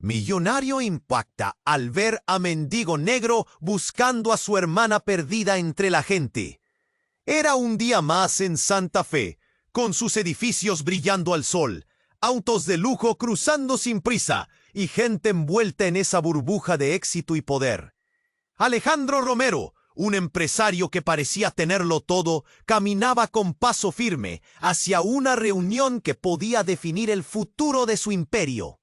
Millonario impacta al ver a Mendigo Negro buscando a su hermana perdida entre la gente. Era un día más en Santa Fe, con sus edificios brillando al sol, autos de lujo cruzando sin prisa y gente envuelta en esa burbuja de éxito y poder. Alejandro Romero, un empresario que parecía tenerlo todo, caminaba con paso firme hacia una reunión que podía definir el futuro de su imperio.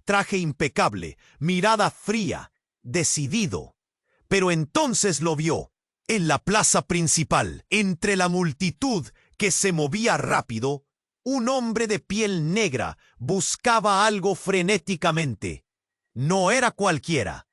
Traje impecable, mirada fría, decidido. Pero entonces lo vio, en la plaza principal, entre la multitud que se movía rápido, un hombre de piel negra buscaba algo frenéticamente. No era cualquiera.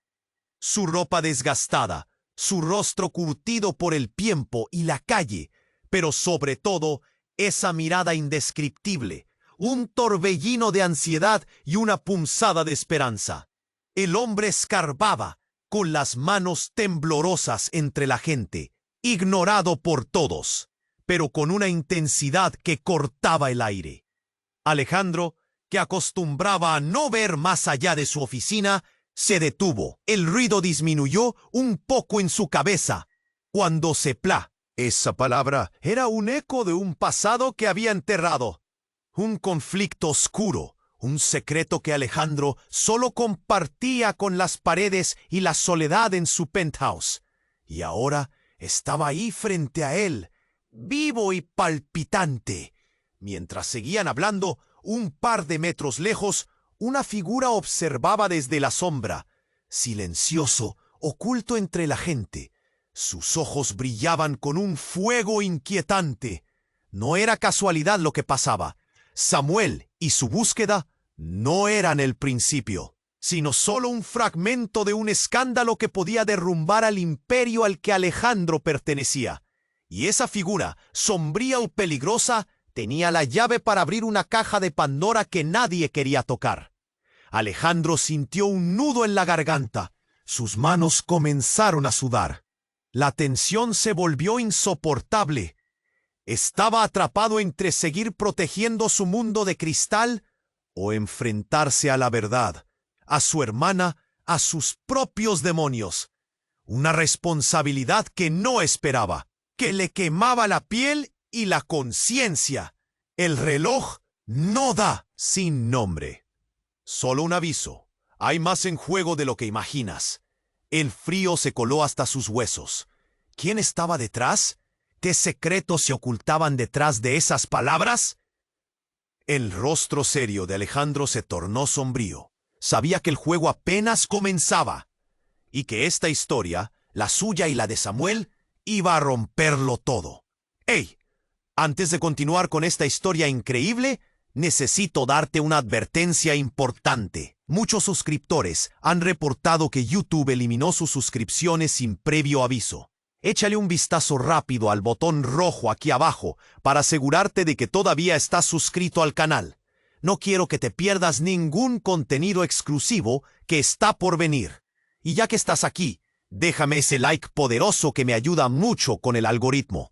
Su ropa desgastada, su rostro curtido por el tiempo y la calle, pero sobre todo, esa mirada indescriptible, un torbellino de ansiedad y una punzada de esperanza. El hombre escarbaba, con las manos temblorosas entre la gente, ignorado por todos, pero con una intensidad que cortaba el aire. Alejandro, que acostumbraba a no ver más allá de su oficina, se detuvo. El ruido disminuyó un poco en su cabeza, cuando Sepla. Esa palabra era un eco de un pasado que había enterrado. Un conflicto oscuro, un secreto que Alejandro solo compartía con las paredes y la soledad en su penthouse. Y ahora estaba ahí frente a él, vivo y palpitante. Mientras seguían hablando, un par de metros lejos, una figura observaba desde la sombra, silencioso, oculto entre la gente. Sus ojos brillaban con un fuego inquietante. No era casualidad lo que pasaba. Samuel y su búsqueda no eran el principio, sino solo un fragmento de un escándalo que podía derrumbar al imperio al que Alejandro pertenecía. Y esa figura, sombría o peligrosa, tenía la llave para abrir una caja de Pandora que nadie quería tocar. Alejandro sintió un nudo en la garganta. Sus manos comenzaron a sudar. La tensión se volvió insoportable. Estaba atrapado entre seguir protegiendo su mundo de cristal o enfrentarse a la verdad, a su hermana, a sus propios demonios. Una responsabilidad que no esperaba, que le quemaba la piel y la conciencia. El reloj no da sin nombre. Solo un aviso. Hay más en juego de lo que imaginas. El frío se coló hasta sus huesos. ¿Quién estaba detrás? ¿Qué secretos se ocultaban detrás de esas palabras? El rostro serio de Alejandro se tornó sombrío. Sabía que el juego apenas comenzaba y que esta historia, la suya y la de Samuel, iba a romperlo todo. ¡Ey! Antes de continuar con esta historia increíble, necesito darte una advertencia importante. Muchos suscriptores han reportado que YouTube eliminó sus suscripciones sin previo aviso. Échale un vistazo rápido al botón rojo aquí abajo para asegurarte de que todavía estás suscrito al canal. No quiero que te pierdas ningún contenido exclusivo que está por venir. Y ya que estás aquí, déjame ese like poderoso que me ayuda mucho con el algoritmo.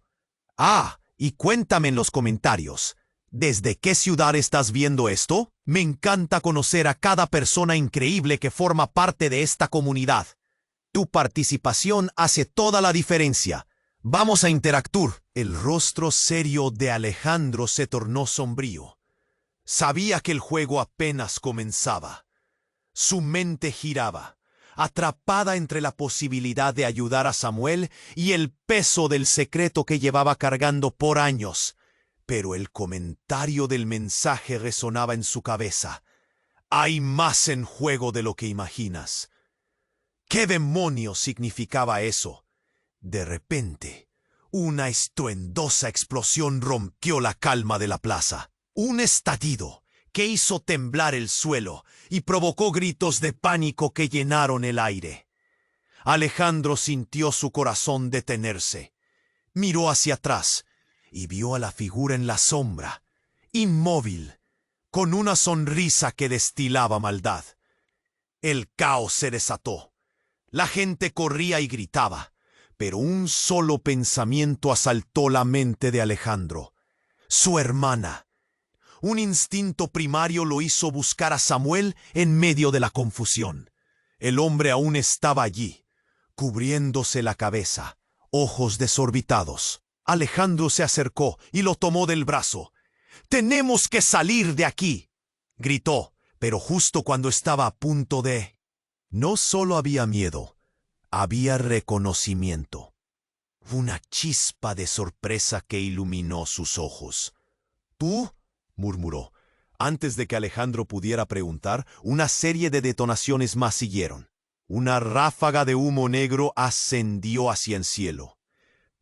Y cuéntame en los comentarios, ¿desde qué ciudad estás viendo esto? Me encanta conocer a cada persona increíble que forma parte de esta comunidad. Tu participación hace toda la diferencia. Vamos a interactuar. El rostro serio de Alejandro se tornó sombrío. Sabía que el juego apenas comenzaba. Su mente giraba, atrapada entre la posibilidad de ayudar a Samuel y el peso del secreto que llevaba cargando por años. Pero el comentario del mensaje resonaba en su cabeza. Hay más en juego de lo que imaginas. ¿Qué demonios significaba eso? De repente, una estruendosa explosión rompió la calma de la plaza. Un estallido que hizo temblar el suelo y provocó gritos de pánico que llenaron el aire. Alejandro sintió su corazón detenerse. Miró hacia atrás y vio a la figura en la sombra, inmóvil, con una sonrisa que destilaba maldad. El caos se desató. La gente corría y gritaba, pero un solo pensamiento asaltó la mente de Alejandro. Su hermana. Un instinto primario lo hizo buscar a Samuel en medio de la confusión. El hombre aún estaba allí, cubriéndose la cabeza, ojos desorbitados. Alejandro se acercó y lo tomó del brazo. «¡Tenemos que salir de aquí!», gritó, pero justo cuando estaba a punto de... No solo había miedo, había reconocimiento. Una chispa de sorpresa que iluminó sus ojos. «¿Tú?», murmuró. Antes de que Alejandro pudiera preguntar, una serie de detonaciones más siguieron. Una ráfaga de humo negro ascendió hacia el cielo.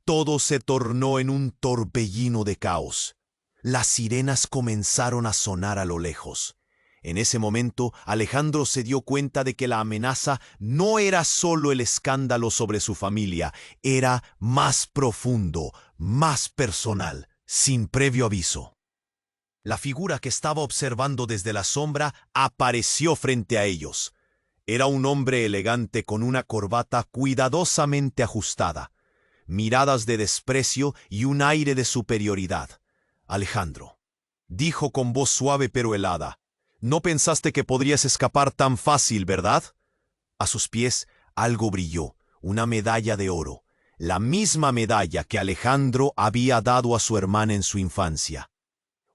Todo se tornó en un torbellino de caos. Las sirenas comenzaron a sonar a lo lejos. En ese momento, Alejandro se dio cuenta de que la amenaza no era solo el escándalo sobre su familia, era más profundo, más personal, sin previo aviso. La figura que estaba observando desde la sombra apareció frente a ellos. Era un hombre elegante con una corbata cuidadosamente ajustada, miradas de desprecio y un aire de superioridad. «Alejandro», dijo con voz suave pero helada, «no pensaste que podrías escapar tan fácil, ¿verdad?». A sus pies algo brilló, una medalla de oro, la misma medalla que Alejandro había dado a su hermana en su infancia.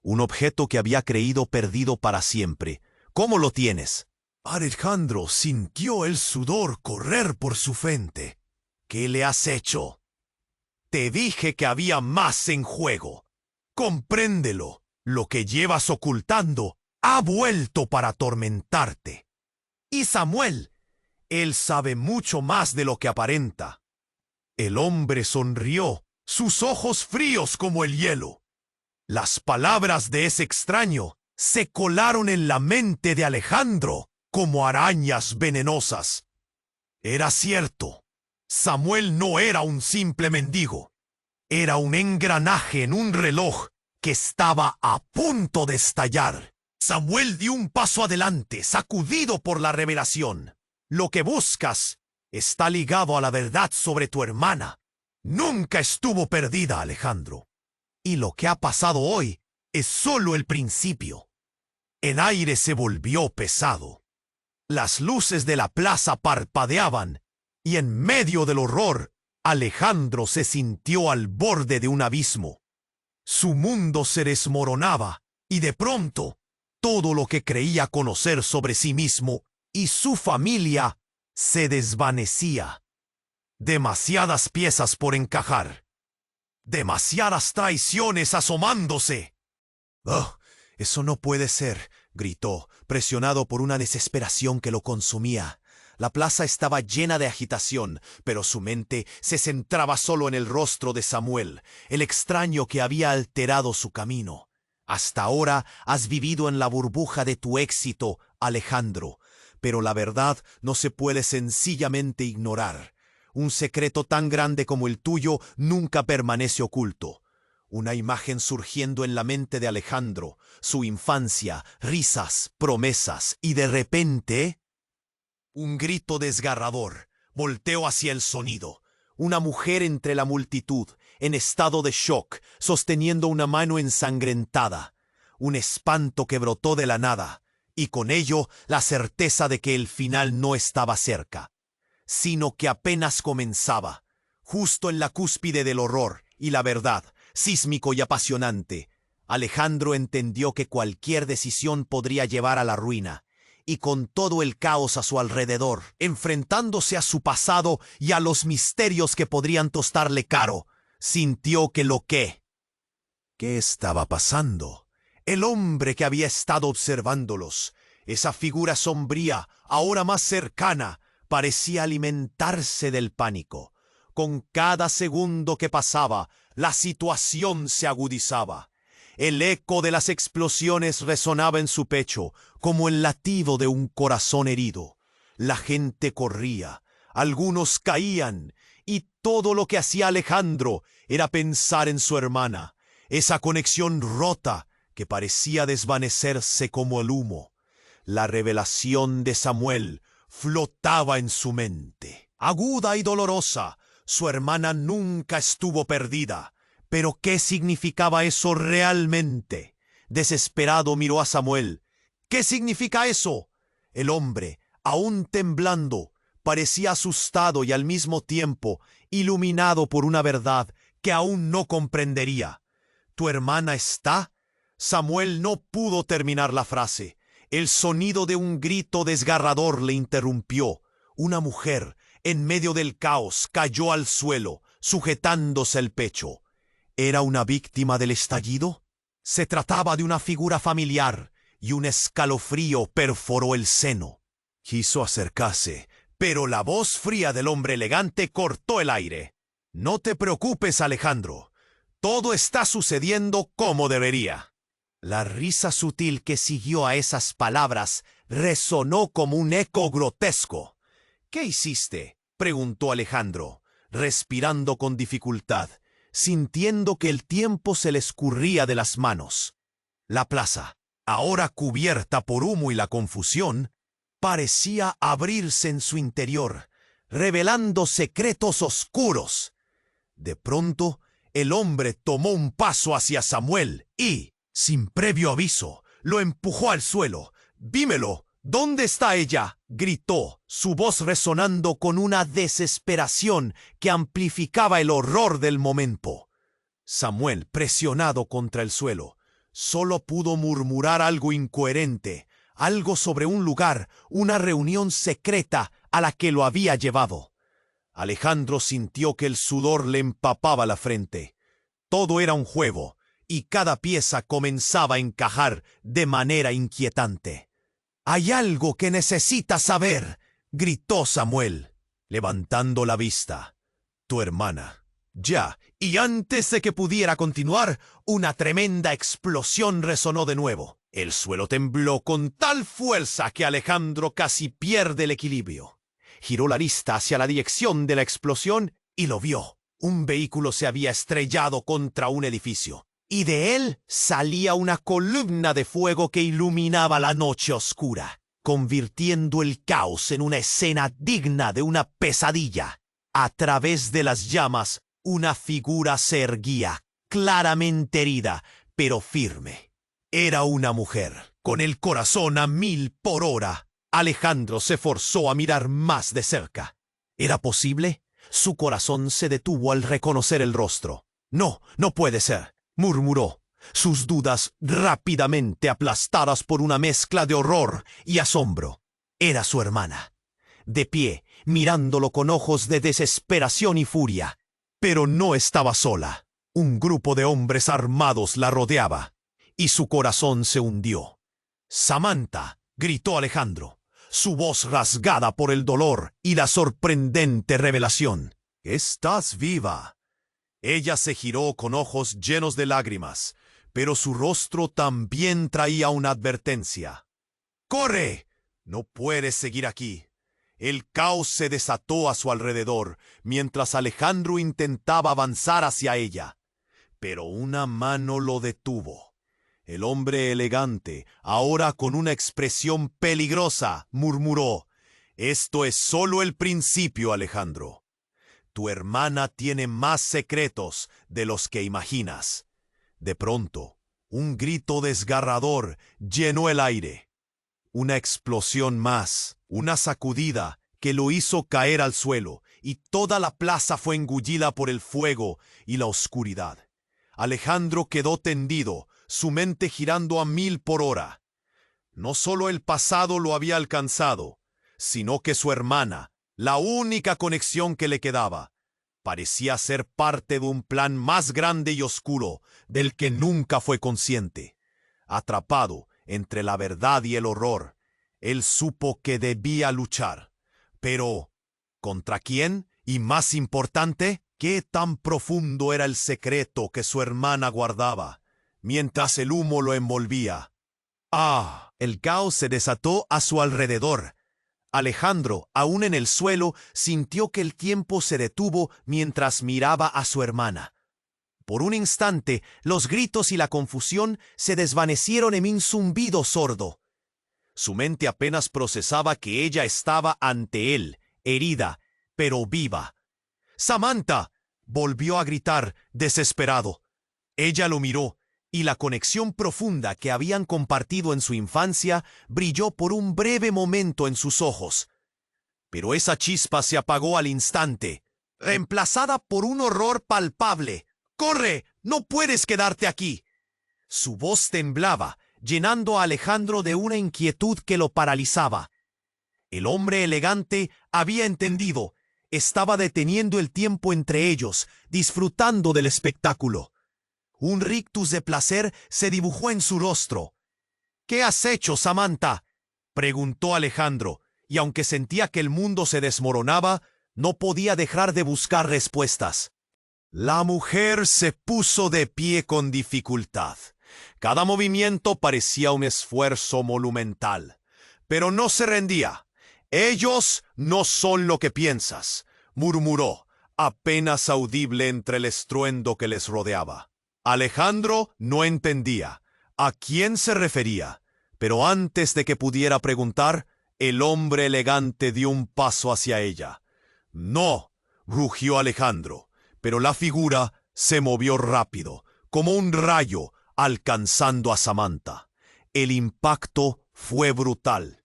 Un objeto que había creído perdido para siempre. «¿Cómo lo tienes?». Alejandro sintió el sudor correr por su frente. «¿Qué le has hecho?». «Te dije que había más en juego. Compréndelo. Lo que llevas ocultando ha vuelto para atormentarte. Y Samuel, él sabe mucho más de lo que aparenta». El hombre sonrió, sus ojos fríos como el hielo. Las palabras de ese extraño se colaron en la mente de Alejandro como arañas venenosas. Era cierto. Samuel no era un simple mendigo. Era un engranaje en un reloj que estaba a punto de estallar. Samuel dio un paso adelante, sacudido por la revelación. «Lo que buscas está ligado a la verdad sobre tu hermana. Nunca estuvo perdida, Alejandro. Y lo que ha pasado hoy es solo el principio». El aire se volvió pesado. Las luces de la plaza parpadeaban, y en medio del horror, Alejandro se sintió al borde de un abismo. Su mundo se desmoronaba, y de pronto, todo lo que creía conocer sobre sí mismo y su familia se desvanecía. Demasiadas piezas por encajar. Demasiadas traiciones asomándose. «¡Oh, eso no puede ser!», gritó, presionado por una desesperación que lo consumía. La plaza estaba llena de agitación, pero su mente se centraba solo en el rostro de Samuel, el extraño que había alterado su camino. «Hasta ahora has vivido en la burbuja de tu éxito, Alejandro, pero la verdad no se puede sencillamente ignorar. Un secreto tan grande como el tuyo nunca permanece oculto». Una imagen surgiendo en la mente de Alejandro, su infancia, risas, promesas, y de repente... un grito desgarrador. Volteó hacia el sonido. Una mujer entre la multitud, en estado de shock, sosteniendo una mano ensangrentada. Un espanto que brotó de la nada, y con ello la certeza de que el final no estaba cerca, sino que apenas comenzaba. Justo en la cúspide del horror y la verdad, sísmico y apasionante, Alejandro entendió que cualquier decisión podría llevar a la ruina, y con todo el caos a su alrededor, enfrentándose a su pasado y a los misterios que podrían tostarle caro, sintió que ¿Qué estaba pasando? El hombre que había estado observándolos, esa figura sombría, ahora más cercana, parecía alimentarse del pánico. Con cada segundo que pasaba, la situación se agudizaba. El eco de las explosiones resonaba en su pecho, como el latido de un corazón herido. La gente corría, algunos caían, y todo lo que hacía Alejandro era pensar en su hermana, esa conexión rota que parecía desvanecerse como el humo. La revelación de Samuel flotaba en su mente, aguda y dolorosa. Su hermana nunca estuvo perdida. ¿Pero qué significaba eso realmente? Desesperado miró a Samuel. ¿Qué significa eso? El hombre, aún temblando, parecía asustado y al mismo tiempo iluminado por una verdad que aún no comprendería. ¿Tu hermana está? Samuel no pudo terminar la frase. El sonido de un grito desgarrador le interrumpió. Una mujer, en medio del caos, cayó al suelo, sujetándose el pecho. ¿Era una víctima del estallido? Se trataba de una figura familiar, y un escalofrío perforó el seno. Quiso acercarse, pero la voz fría del hombre elegante cortó el aire. No te preocupes, Alejandro. Todo está sucediendo como debería. La risa sutil que siguió a esas palabras resonó como un eco grotesco. ¿Qué hiciste?, preguntó Alejandro, respirando con dificultad, sintiendo que el tiempo se le escurría de las manos. La plaza, ahora cubierta por humo y la confusión, parecía abrirse en su interior, revelando secretos oscuros. De pronto, el hombre tomó un paso hacia Samuel y, sin previo aviso, lo empujó al suelo. «¡Dímelo! ¿Dónde está ella?», gritó, su voz resonando con una desesperación que amplificaba el horror del momento. Samuel, presionado contra el suelo, solo pudo murmurar algo incoherente, algo sobre un lugar, una reunión secreta a la que lo había llevado. Alejandro sintió que el sudor le empapaba la frente. Todo era un juego, y cada pieza comenzaba a encajar de manera inquietante. «Hay algo que necesitas saber», gritó Samuel, levantando la vista. «Tu hermana». Ya, y antes de que pudiera continuar, una tremenda explosión resonó de nuevo. El suelo tembló con tal fuerza que Alejandro casi pierde el equilibrio. Giró la vista hacia la dirección de la explosión y lo vio. Un vehículo se había estrellado contra un edificio, y de él salía una columna de fuego que iluminaba la noche oscura, convirtiendo el caos en una escena digna de una pesadilla. A través de las llamas, una figura se erguía, claramente herida, pero firme. Era una mujer, con el corazón a 1000 por hora. Alejandro se forzó a mirar más de cerca. ¿Era posible? Su corazón se detuvo al reconocer el rostro. «No, no puede ser», murmuró, sus dudas rápidamente aplastadas por una mezcla de horror y asombro. Era su hermana, de pie, mirándolo con ojos de desesperación y furia. Pero no estaba sola. Un grupo de hombres armados la rodeaba, y su corazón se hundió. «¡Samantha!», gritó Alejandro, su voz rasgada por el dolor y la sorprendente revelación. «¡Estás viva!». Ella se giró con ojos llenos de lágrimas, pero su rostro también traía una advertencia. «¡Corre! No puedes seguir aquí». El caos se desató a su alrededor, mientras Alejandro intentaba avanzar hacia ella. Pero una mano lo detuvo. El hombre elegante, ahora con una expresión peligrosa, murmuró: «Esto es solo el principio, Alejandro. Tu hermana tiene más secretos de los que imaginas». De pronto, un grito desgarrador llenó el aire. Una explosión más, una sacudida que lo hizo caer al suelo, y toda la plaza fue engullida por el fuego y la oscuridad. Alejandro quedó tendido, su mente girando a 1000 por hora. No solo el pasado lo había alcanzado, sino que su hermana, la única conexión que le quedaba, parecía ser parte de un plan más grande y oscuro del que nunca fue consciente. Atrapado entre la verdad y el horror, él supo que debía luchar. Pero, ¿contra quién? Y más importante, ¿qué tan profundo era el secreto que su hermana guardaba, mientras el humo lo envolvía? ¡Ah! El caos se desató a su alrededor. Alejandro, aún en el suelo, sintió que el tiempo se detuvo mientras miraba a su hermana. Por un instante, los gritos y la confusión se desvanecieron en un zumbido sordo. Su mente apenas procesaba que ella estaba ante él, herida, pero viva. «¡Samantha!», volvió a gritar, desesperado. Ella lo miró, y la conexión profunda que habían compartido en su infancia brilló por un breve momento en sus ojos. Pero esa chispa se apagó al instante, reemplazada por un horror palpable. ¡Corre! ¡No puedes quedarte aquí! Su voz temblaba, llenando a Alejandro de una inquietud que lo paralizaba. El hombre elegante había entendido. Estaba deteniendo el tiempo entre ellos, disfrutando del espectáculo. Un rictus de placer se dibujó en su rostro. «¿Qué has hecho, Samantha?», preguntó Alejandro, y aunque sentía que el mundo se desmoronaba, no podía dejar de buscar respuestas. La mujer se puso de pie con dificultad. Cada movimiento parecía un esfuerzo monumental, pero no se rendía. «Ellos no son lo que piensas», murmuró, apenas audible entre el estruendo que les rodeaba. Alejandro no entendía a quién se refería, pero antes de que pudiera preguntar, el hombre elegante dio un paso hacia ella. «No», rugió Alejandro, pero la figura se movió rápido, como un rayo, alcanzando a Samantha. El impacto fue brutal.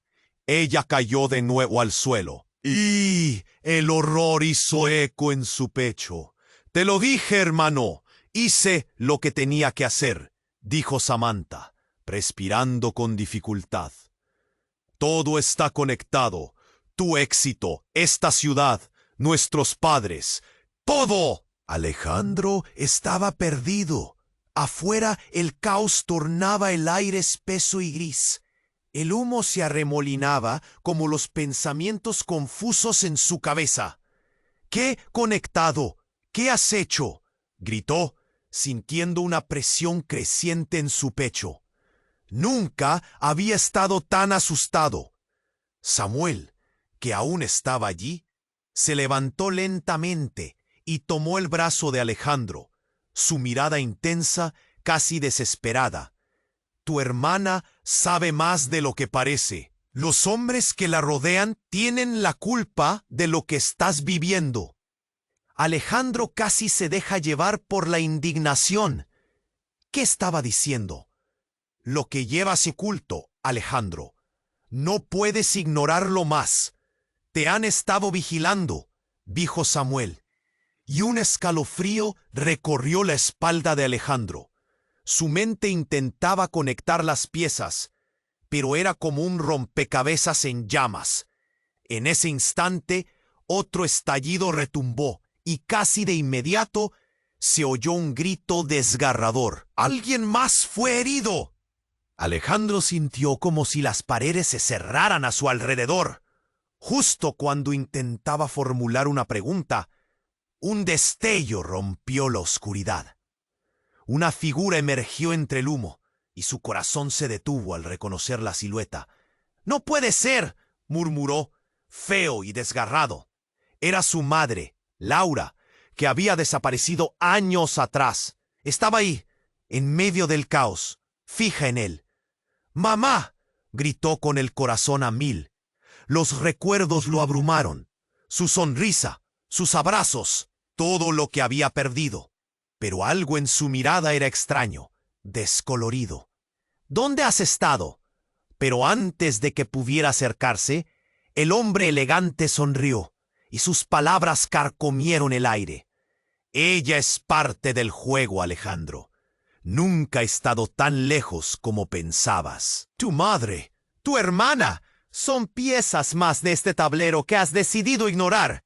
Ella cayó de nuevo al suelo, y el horror hizo eco en su pecho. «Te lo dije, hermano. Hice lo que tenía que hacer», dijo Samantha, respirando con dificultad. «Todo está conectado. Tu éxito, esta ciudad, nuestros padres, todo». Alejandro estaba perdido. Afuera el caos tornaba el aire espeso y gris. El humo se arremolinaba como los pensamientos confusos en su cabeza. «¿Qué conectado? ¿Qué has hecho?», gritó, sintiendo una presión creciente en su pecho. Nunca había estado tan asustado. Samuel, que aún estaba allí, se levantó lentamente y tomó el brazo de Alejandro, su mirada intensa, casi desesperada. «Tu hermana sabe más de lo que parece. Los hombres que la rodean tienen la culpa de lo que estás viviendo». Alejandro casi se deja llevar por la indignación. ¿Qué estaba diciendo? «Lo que llevas oculto, Alejandro. No puedes ignorarlo más. Te han estado vigilando», dijo Samuel. Y un escalofrío recorrió la espalda de Alejandro. Su mente intentaba conectar las piezas, pero era como un rompecabezas en llamas. En ese instante, otro estallido retumbó y casi de inmediato se oyó un grito desgarrador. «¡Alguien más fue herido!». Alejandro sintió como si las paredes se cerraran a su alrededor. Justo cuando intentaba formular una pregunta, un destello rompió la oscuridad. Una figura emergió entre el humo, y su corazón se detuvo al reconocer la silueta. «¡No puede ser!», murmuró, feo y desgarrado. Era su madre, Laura, que había desaparecido años atrás. Estaba ahí, en medio del caos, fija en él. «¡Mamá!», gritó con el corazón a mil. Los recuerdos lo abrumaron. Su sonrisa, sus abrazos, todo lo que había perdido. Pero algo en su mirada era extraño, descolorido. «¿Dónde has estado?». Pero antes de que pudiera acercarse, el hombre elegante sonrió, y sus palabras carcomieron el aire. «Ella es parte del juego, Alejandro. Nunca ha estado tan lejos como pensabas. Tu madre, tu hermana, son piezas más de este tablero que has decidido ignorar».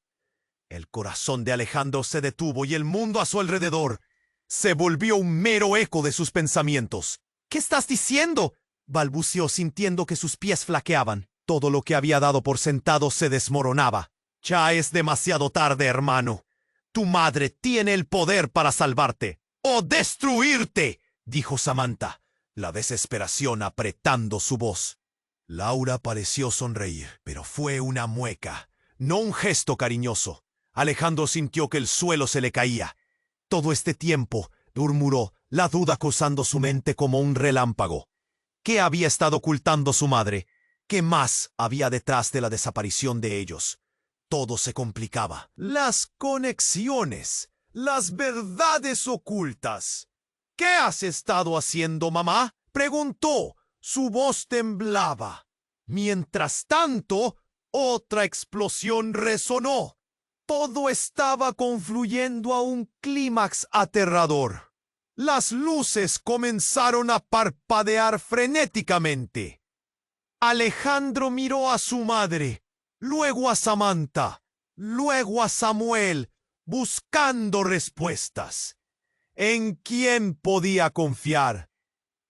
El corazón de Alejandro se detuvo y el mundo a su alrededor se volvió un mero eco de sus pensamientos. «¿Qué estás diciendo?», balbuceó sintiendo que sus pies flaqueaban. Todo lo que había dado por sentado se desmoronaba. «Ya es demasiado tarde, hermano. Tu madre tiene el poder para salvarte o destruirte», dijo Samantha, la desesperación apretando su voz. Laura pareció sonreír, pero fue una mueca, no un gesto cariñoso. Alejandro sintió que el suelo se le caía. «Todo este tiempo», murmuró, la duda cruzando su mente como un relámpago. ¿Qué había estado ocultando su madre? ¿Qué más había detrás de la desaparición de ellos? Todo se complicaba. Las conexiones, las verdades ocultas. ¿Qué has estado haciendo, mamá?, preguntó. Su voz temblaba. Mientras tanto, otra explosión resonó. Todo estaba confluyendo a un clímax aterrador. Las luces comenzaron a parpadear frenéticamente. Alejandro miró a su madre, luego a Samantha, luego a Samuel, buscando respuestas. ¿En quién podía confiar?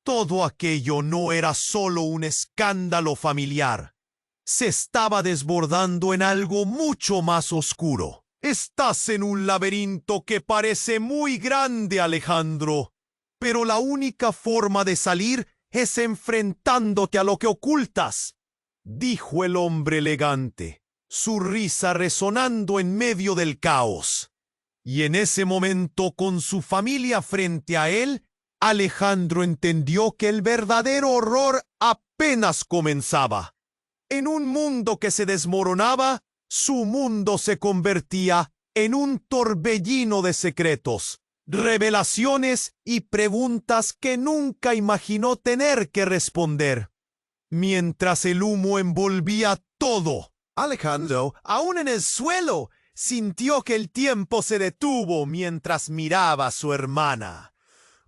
Todo aquello no era solo un escándalo familiar. Se estaba desbordando en algo mucho más oscuro. Estás en un laberinto que parece muy grande, Alejandro, pero la única forma de salir es enfrentándote a lo que ocultas, dijo el hombre elegante, su risa resonando en medio del caos. Y en ese momento, con su familia frente a él, Alejandro entendió que el verdadero horror apenas comenzaba. En un mundo que se desmoronaba, su mundo se convertía en un torbellino de secretos, revelaciones y preguntas que nunca imaginó tener que responder. Mientras el humo envolvía todo, Alejandro, aún en el suelo, sintió que el tiempo se detuvo mientras miraba a su hermana.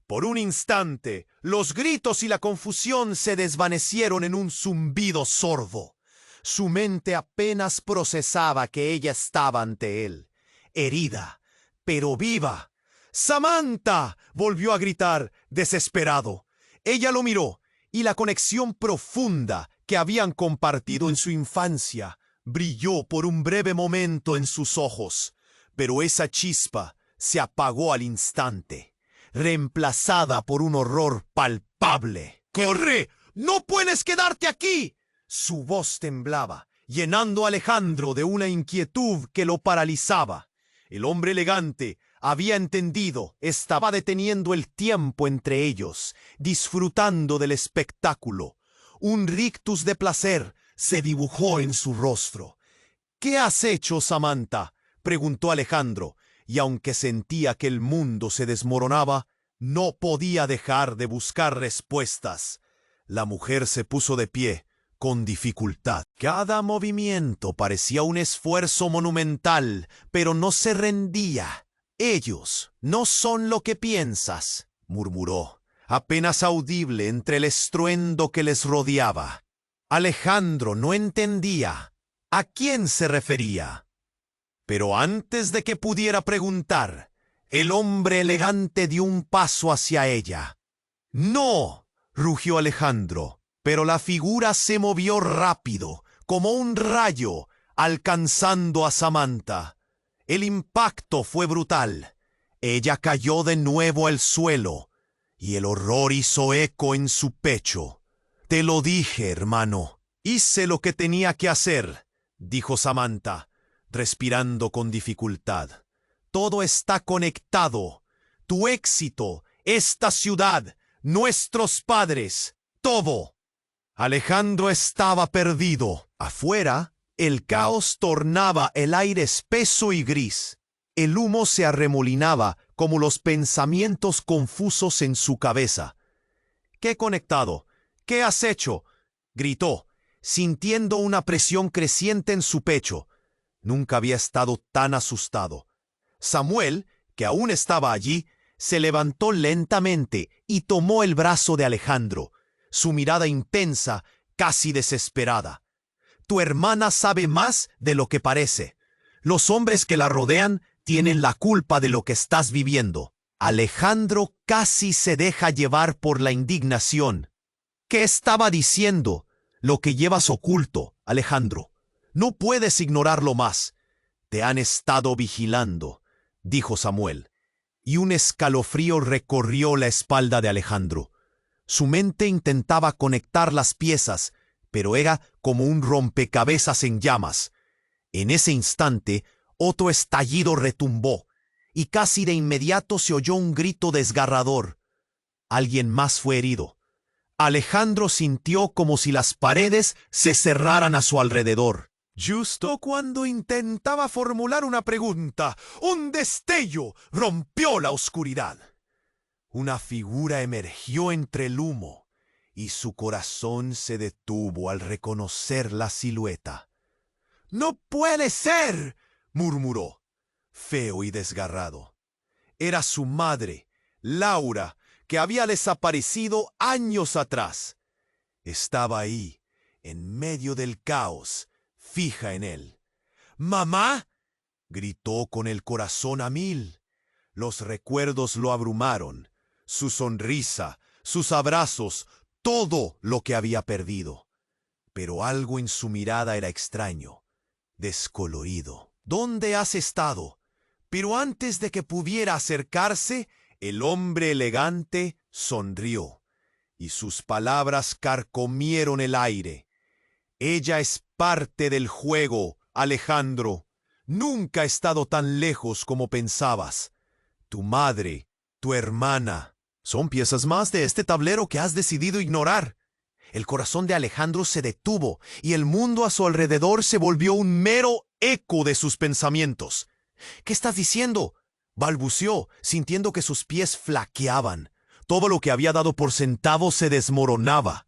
Por un instante, los gritos y la confusión se desvanecieron en un zumbido sordo. Su mente apenas procesaba que ella estaba ante él, herida, pero viva. ¡Samantha!, volvió a gritar, desesperado. Ella lo miró, y la conexión profunda que habían compartido en su infancia brilló por un breve momento en sus ojos, pero esa chispa se apagó al instante, reemplazada por un horror palpable. ¡Corre! ¡No puedes quedarte aquí! Su voz temblaba, llenando a Alejandro de una inquietud que lo paralizaba. El hombre elegante había entendido, estaba deteniendo el tiempo entre ellos, disfrutando del espectáculo. Un rictus de placer se dibujó en su rostro. ¿Qué has hecho, Samantha?, preguntó Alejandro, y aunque sentía que el mundo se desmoronaba, no podía dejar de buscar respuestas. La mujer se puso de pie, con dificultad. Cada movimiento parecía un esfuerzo monumental, pero no se rendía. «Ellos no son lo que piensas», murmuró, apenas audible entre el estruendo que les rodeaba. Alejandro no entendía a quién se refería. Pero antes de que pudiera preguntar, el hombre elegante dio un paso hacia ella. «¡No!», rugió Alejandro, pero la figura se movió rápido, como un rayo, alcanzando a Samantha. El impacto fue brutal. Ella cayó de nuevo al suelo, y el horror hizo eco en su pecho. «Te lo dije, hermano. Hice lo que tenía que hacer», dijo Samantha, respirando con dificultad. «Todo está conectado. Tu éxito, esta ciudad, nuestros padres, todo». Alejandro estaba perdido. Afuera, el caos tornaba el aire espeso y gris. El humo se arremolinaba como los pensamientos confusos en su cabeza. «¿Qué conectado? ¿Qué has hecho?», gritó, sintiendo una presión creciente en su pecho. Nunca había estado tan asustado. Samuel, que aún estaba allí, se levantó lentamente y tomó el brazo de Alejandro, su mirada intensa, casi desesperada. «Tu hermana sabe más de lo que parece. Los hombres que la rodean tienen la culpa de lo que estás viviendo». Alejandro casi se deja llevar por la indignación. «¿Qué estaba diciendo? Lo que llevas oculto, Alejandro. No puedes ignorarlo más. Te han estado vigilando», dijo Samuel, y un escalofrío recorrió la espalda de Alejandro. Su mente intentaba conectar las piezas, pero era como un rompecabezas en llamas. En ese instante, otro estallido retumbó, y casi de inmediato se oyó un grito desgarrador. Alguien más fue herido. Alejandro sintió como si las paredes se cerraran a su alrededor. Justo cuando intentaba formular una pregunta, un destello rompió la oscuridad. Una figura emergió entre el humo, y su corazón se detuvo al reconocer la silueta. «¡No puede ser!», murmuró, feo y desgarrado. Era su madre, Laura, que había desaparecido años atrás. Estaba ahí, en medio del caos, fija en él. «¡Mamá!», gritó con el corazón a mil. Los recuerdos lo abrumaron, su sonrisa, sus abrazos, todo lo que había perdido. Pero algo en su mirada era extraño, descolorido. «¿Dónde has estado?». Pero antes de que pudiera acercarse, el hombre elegante sonrió, y sus palabras carcomieron el aire. «Ella es parte del juego, Alejandro. Nunca ha estado tan lejos como pensabas. Tu madre, tu hermana, son piezas más de este tablero que has decidido ignorar». El corazón de Alejandro se detuvo y el mundo a su alrededor se volvió un mero eco de sus pensamientos. «¿Qué estás diciendo?», balbuceó, sintiendo que sus pies flaqueaban. Todo lo que había dado por centavo se desmoronaba.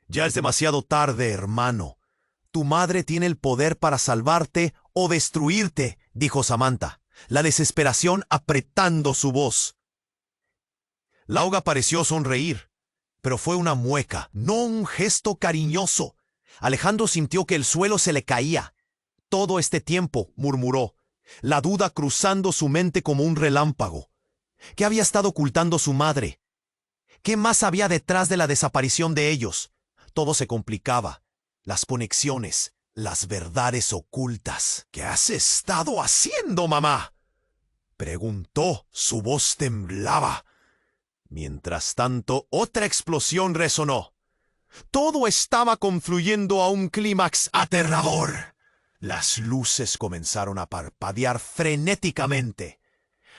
«Ya es demasiado tarde, hermano. Tu madre tiene el poder para salvarte o destruirte», dijo Samantha, la desesperación apretando su voz. Laura pareció sonreír, pero fue una mueca, no un gesto cariñoso. Alejandro sintió que el suelo se le caía. «Todo este tiempo», murmuró, la duda cruzando su mente como un relámpago. ¿Qué había estado ocultando su madre? ¿Qué más había detrás de la desaparición de ellos? Todo se complicaba. Las conexiones, las verdades ocultas. «¿Qué has estado haciendo, mamá?», preguntó. Su voz temblaba. Mientras tanto, otra explosión resonó. Todo estaba confluyendo a un clímax aterrador. Las luces comenzaron a parpadear frenéticamente.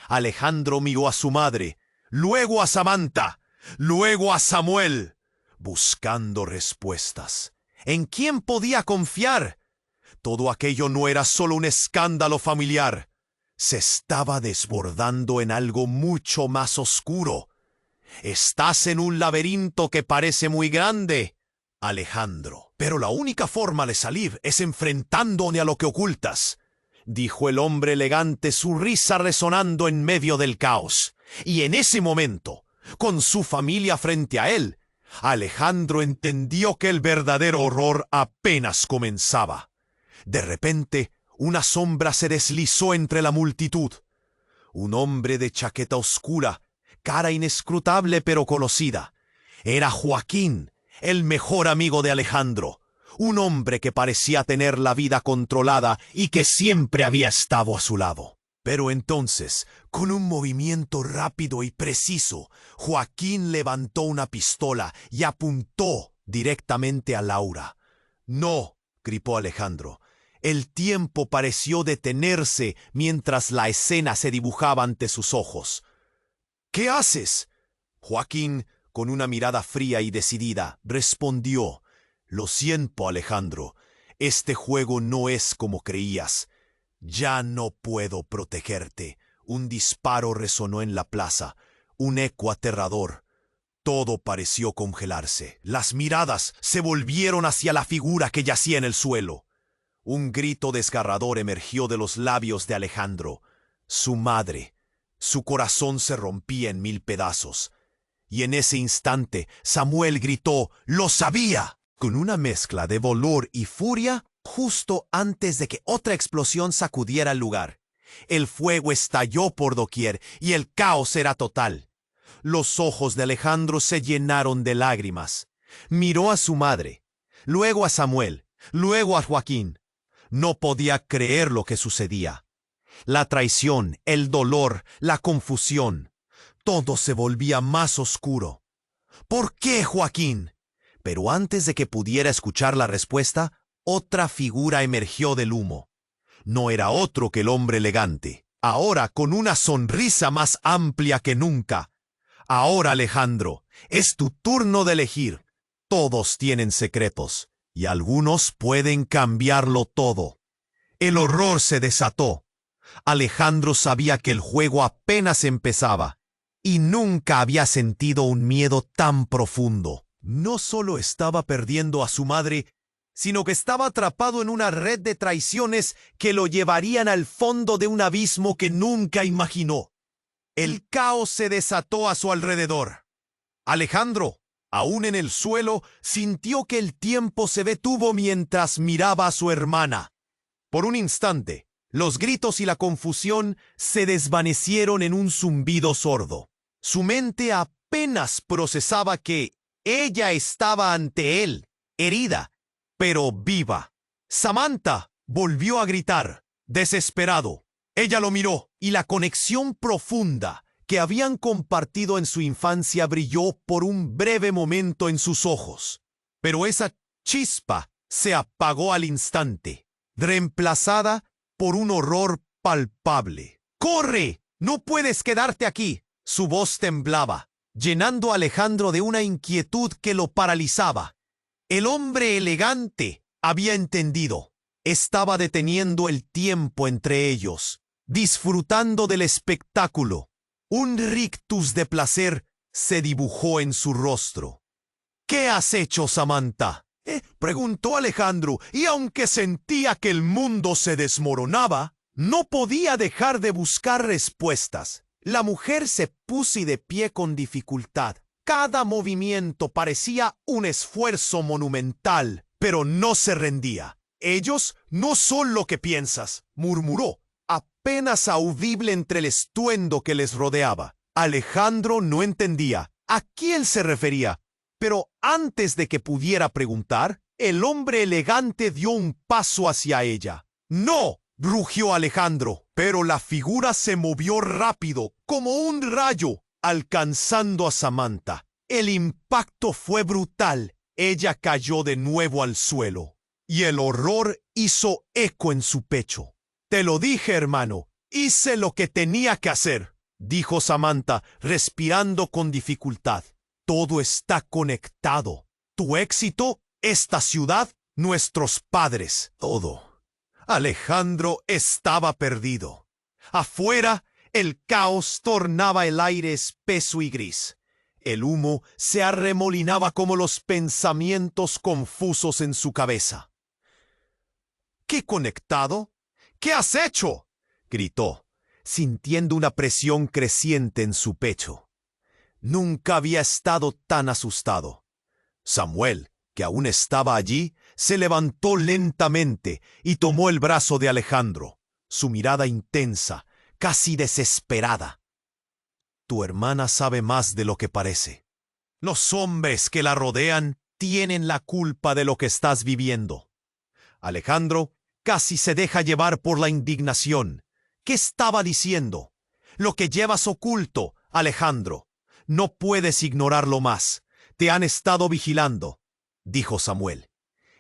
Alejandro miró a su madre, luego a Samantha, luego a Samuel, buscando respuestas. ¿En quién podía confiar? Todo aquello no era solo un escándalo familiar. Se estaba desbordando en algo mucho más oscuro. «Estás en un laberinto que parece muy grande, Alejandro, pero la única forma de salir es enfrentándome a lo que ocultas», dijo el hombre elegante, su risa resonando en medio del caos. Y en ese momento, con su familia frente a él, Alejandro entendió que el verdadero horror apenas comenzaba. De repente, una sombra se deslizó entre la multitud. Un hombre de chaqueta oscura, cara inescrutable pero conocida. Era Joaquín, el mejor amigo de Alejandro. Un hombre que parecía tener la vida controlada y que siempre había estado a su lado. Pero entonces, con un movimiento rápido y preciso, Joaquín levantó una pistola y apuntó directamente a Laura. «No», gritó Alejandro. El tiempo pareció detenerse mientras la escena se dibujaba ante sus ojos. «¿Qué haces?». Joaquín, con una mirada fría y decidida, respondió: «Lo siento, Alejandro. Este juego no es como creías. Ya no puedo protegerte». Un disparo resonó en la plaza, un eco aterrador. Todo pareció congelarse. Las miradas se volvieron hacia la figura que yacía en el suelo. Un grito desgarrador emergió de los labios de Alejandro. Su madre. Su corazón se rompía en mil pedazos. Y en ese instante, Samuel gritó: «¡Lo sabía!», con una mezcla de dolor y furia, justo antes de que otra explosión sacudiera el lugar. El fuego estalló por doquier y el caos era total. Los ojos de Alejandro se llenaron de lágrimas. Miró a su madre, luego a Samuel, luego a Joaquín. No podía creer lo que sucedía. La traición, el dolor, la confusión. Todo se volvía más oscuro. «¿Por qué, Joaquín?». Pero antes de que pudiera escuchar la respuesta, otra figura emergió del humo. No era otro que el hombre elegante, ahora con una sonrisa más amplia que nunca. «Ahora, Alejandro, es tu turno de elegir. Todos tienen secretos, y algunos pueden cambiarlo todo». El horror se desató. Alejandro sabía que el juego apenas empezaba, y nunca había sentido un miedo tan profundo. No solo estaba perdiendo a su madre, sino que estaba atrapado en una red de traiciones que lo llevarían al fondo de un abismo que nunca imaginó. El caos se desató a su alrededor. Alejandro, aún en el suelo, sintió que el tiempo se detuvo mientras miraba a su hermana. Por un instante, los gritos y la confusión se desvanecieron en un zumbido sordo. Su mente apenas procesaba que ella estaba ante él, herida, pero viva. Samantha volvió a gritar, desesperado. Ella lo miró y la conexión profunda que habían compartido en su infancia brilló por un breve momento en sus ojos. Pero esa chispa se apagó al instante, reemplazada por un horror palpable. ¡Corre! ¡No puedes quedarte aquí! Su voz temblaba, llenando a Alejandro de una inquietud que lo paralizaba. El hombre elegante había entendido. Estaba deteniendo el tiempo entre ellos, disfrutando del espectáculo. Un rictus de placer se dibujó en su rostro. ¿Qué has hecho, Samantha? Preguntó Alejandro, y aunque sentía que el mundo se desmoronaba, no podía dejar de buscar respuestas. La mujer se puso de pie con dificultad. Cada movimiento parecía un esfuerzo monumental, pero no se rendía. Ellos no son lo que piensas, murmuró, apenas audible entre el estruendo que les rodeaba. Alejandro no entendía a quién se refería, pero antes de que pudiera preguntar, el hombre elegante dio un paso hacia ella. ¡No!, rugió Alejandro, pero la figura se movió rápido, como un rayo, alcanzando a Samantha. El impacto fue brutal. Ella cayó de nuevo al suelo, y el horror hizo eco en su pecho. «Te lo dije, hermano. Hice lo que tenía que hacer», dijo Samantha, respirando con dificultad. «Todo está conectado. Tu éxito, esta ciudad, nuestros padres, todo». Alejandro estaba perdido. Afuera, el caos tornaba el aire espeso y gris. El humo se arremolinaba como los pensamientos confusos en su cabeza. «¿Qué conectado? ¿Qué has hecho?», gritó, sintiendo una presión creciente en su pecho. Nunca había estado tan asustado. Samuel, que aún estaba allí, se levantó lentamente y tomó el brazo de Alejandro, su mirada intensa, casi desesperada. «Tu hermana sabe más de lo que parece. Los hombres que la rodean tienen la culpa de lo que estás viviendo». Alejandro casi se deja llevar por la indignación. ¿Qué estaba diciendo? «Lo que llevas oculto, Alejandro. No puedes ignorarlo más. Te han estado vigilando», dijo Samuel.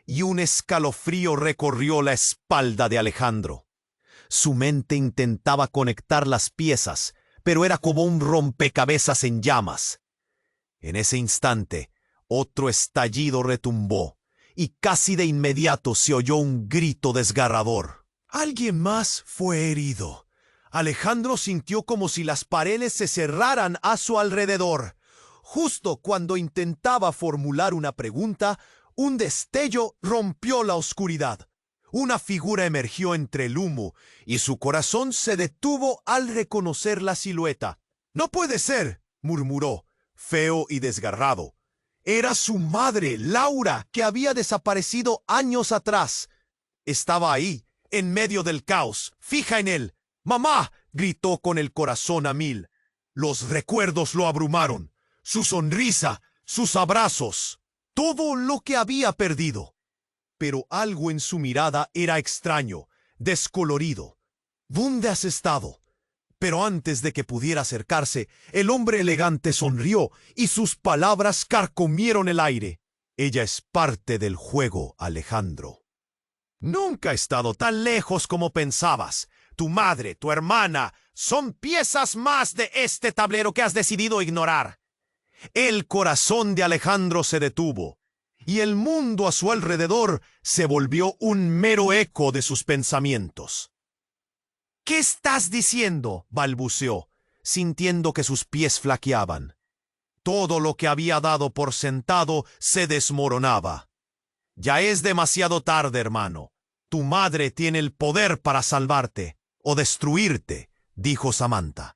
Y un escalofrío recorrió la espalda de Alejandro. Su mente intentaba conectar las piezas, pero era como un rompecabezas en llamas. En ese instante, otro estallido retumbó, y casi de inmediato se oyó un grito desgarrador. Alguien más fue herido. Alejandro sintió como si las paredes se cerraran a su alrededor. Justo cuando intentaba formular una pregunta, un destello rompió la oscuridad. Una figura emergió entre el humo, y su corazón se detuvo al reconocer la silueta. «No puede ser», murmuró, feo y desgarrado. Era su madre, Laura, que había desaparecido años atrás. Estaba ahí, en medio del caos, fija en él. «¡Mamá!», gritó con el corazón a mil. Los recuerdos lo abrumaron. Su sonrisa, sus abrazos, todo lo que había perdido. Pero algo en su mirada era extraño, descolorido. «¿Dónde has estado?». Pero antes de que pudiera acercarse, el hombre elegante sonrió y sus palabras carcomieron el aire. «Ella es parte del juego, Alejandro. Nunca he estado tan lejos como pensabas. Tu madre, tu hermana, son piezas más de este tablero que has decidido ignorar». El corazón de Alejandro se detuvo, y el mundo a su alrededor se volvió un mero eco de sus pensamientos. «¿Qué estás diciendo?», balbuceó, sintiendo que sus pies flaqueaban. Todo lo que había dado por sentado se desmoronaba. Ya es demasiado tarde, hermano. Tu madre tiene el poder para salvarte o destruirte, dijo Samantha.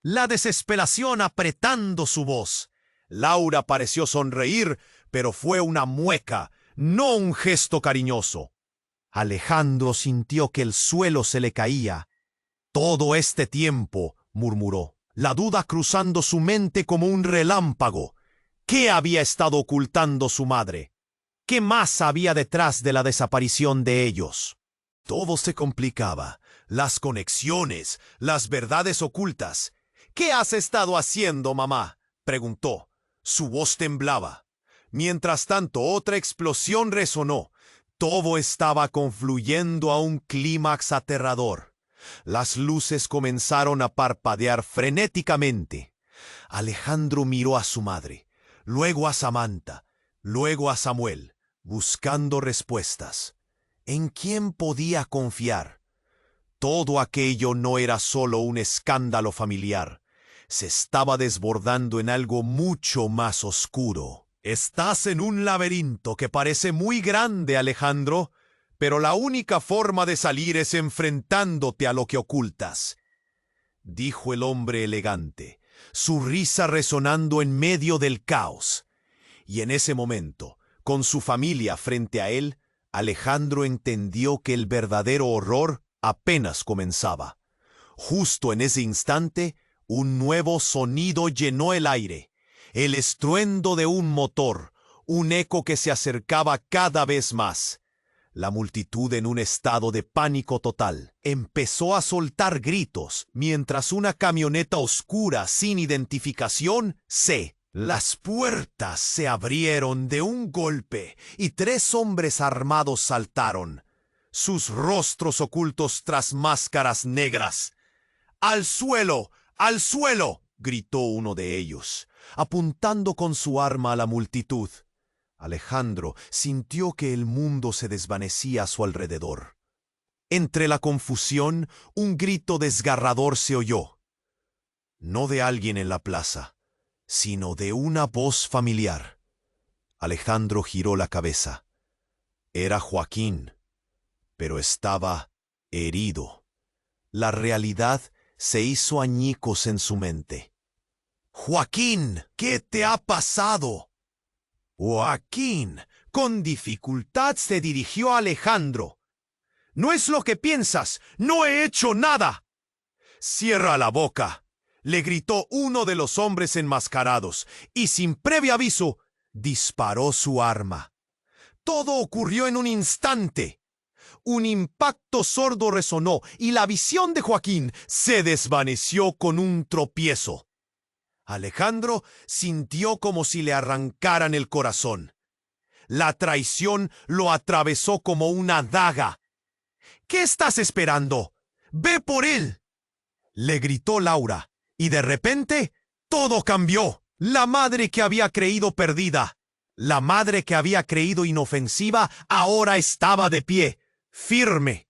La desesperación apretando su voz. Laura pareció sonreír, pero fue una mueca, no un gesto cariñoso. Alejandro sintió que el suelo se le caía. Todo este tiempo, murmuró, la duda cruzando su mente como un relámpago. ¿Qué había estado ocultando su madre? ¿Qué más había detrás de la desaparición de ellos? Todo se complicaba. Las conexiones, las verdades ocultas. ¿Qué has estado haciendo, mamá?, preguntó. Su voz temblaba. Mientras tanto, otra explosión resonó. Todo estaba confluyendo a un clímax aterrador. Las luces comenzaron a parpadear frenéticamente. Alejandro miró a su madre, luego a Samantha, luego a Samuel, buscando respuestas. ¿En quién podía confiar? Todo aquello no era solo un escándalo familiar. Se estaba desbordando en algo mucho más oscuro. Estás en un laberinto que parece muy grande, Alejandro, pero la única forma de salir es enfrentándote a lo que ocultas, dijo el hombre elegante, su risa resonando en medio del caos. Y en ese momento, con su familia frente a él, Alejandro entendió que el verdadero horror apenas comenzaba. Justo en ese instante, un nuevo sonido llenó el aire, el estruendo de un motor, un eco que se acercaba cada vez más. La multitud, en un estado de pánico total, empezó a soltar gritos, mientras una camioneta oscura sin identificación Las puertas se abrieron de un golpe y 3 hombres armados saltaron, sus rostros ocultos tras máscaras negras. ¡Al suelo! ¡Al suelo!, gritó uno de ellos, apuntando con su arma a la multitud. Alejandro sintió que el mundo se desvanecía a su alrededor. Entre la confusión, un grito desgarrador se oyó. No de alguien en la plaza, sino de una voz familiar. Alejandro giró la cabeza. Era Joaquín, pero estaba herido. La realidad se hizo añicos en su mente. «Joaquín, ¿qué te ha pasado?» Joaquín, con dificultad, se dirigió a Alejandro. «No es lo que piensas, no he hecho nada». «Cierra la boca», le gritó uno de los hombres enmascarados, y sin previo aviso, disparó su arma. Todo ocurrió en un instante. Un impacto sordo resonó, y la visión de Joaquín se desvaneció con un tropiezo. Alejandro sintió como si le arrancaran el corazón. La traición lo atravesó como una daga. «¿Qué estás esperando? ¡Ve por él!», le gritó Laura, y de repente todo cambió. La madre que había creído perdida, la madre que había creído inofensiva, ahora estaba de pie, firme.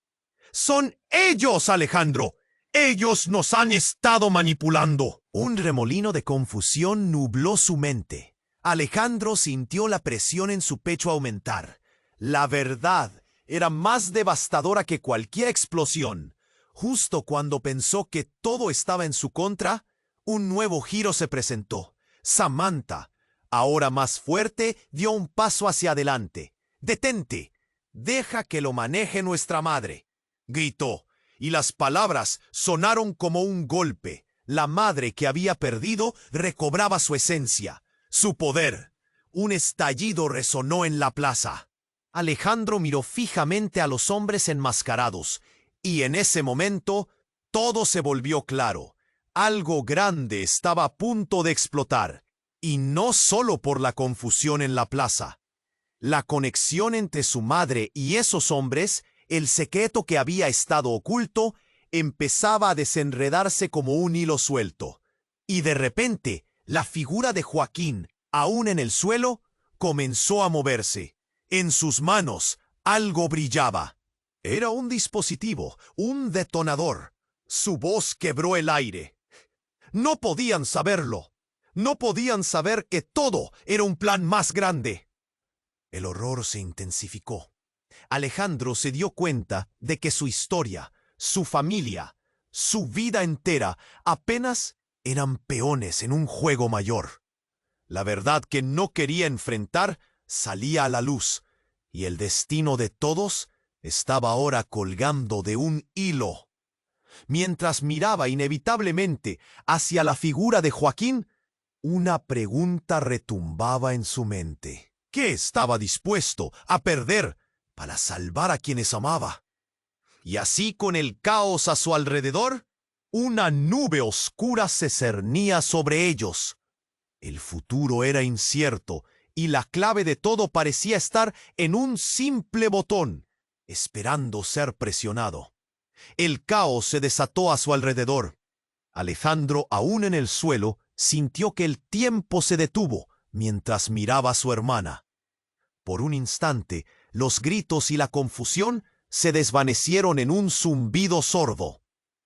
«Son ellos, Alejandro. Ellos nos han estado manipulando». Un remolino de confusión nubló su mente. Alejandro sintió la presión en su pecho aumentar. La verdad era más devastadora que cualquier explosión. Justo cuando pensó que todo estaba en su contra, un nuevo giro se presentó. Samantha, ahora más fuerte, dio un paso hacia adelante. «Detente. Deja que lo maneje nuestra madre», gritó, y las palabras sonaron como un golpe. La madre que había perdido recobraba su esencia, su poder. Un estallido resonó en la plaza. Alejandro miró fijamente a los hombres enmascarados, y en ese momento todo se volvió claro. Algo grande estaba a punto de explotar, y no solo por la confusión en la plaza. La conexión entre su madre y esos hombres, el secreto que había estado oculto, empezaba a desenredarse como un hilo suelto. Y de repente, la figura de Joaquín, aún en el suelo, comenzó a moverse. En sus manos, algo brillaba. Era un dispositivo, un detonador. Su voz quebró el aire. No podían saberlo. No podían saber que todo era un plan más grande. El horror se intensificó. Alejandro se dio cuenta de que su historia, su familia, su vida entera apenas eran peones en un juego mayor. La verdad que no quería enfrentar salía a la luz, y el destino de todos estaba ahora colgando de un hilo. Mientras miraba inevitablemente hacia la figura de Joaquín, una pregunta retumbaba en su mente. ¿Qué estaba dispuesto a perder para salvar a quienes amaba? Y así, con el caos a su alrededor, una nube oscura se cernía sobre ellos. El futuro era incierto y la clave de todo parecía estar en un simple botón, esperando ser presionado. El caos se desató a su alrededor. Alejandro, aún en el suelo, sintió que el tiempo se detuvo mientras miraba a su hermana. Por un instante, los gritos y la confusión se desvanecieron en un zumbido sordo.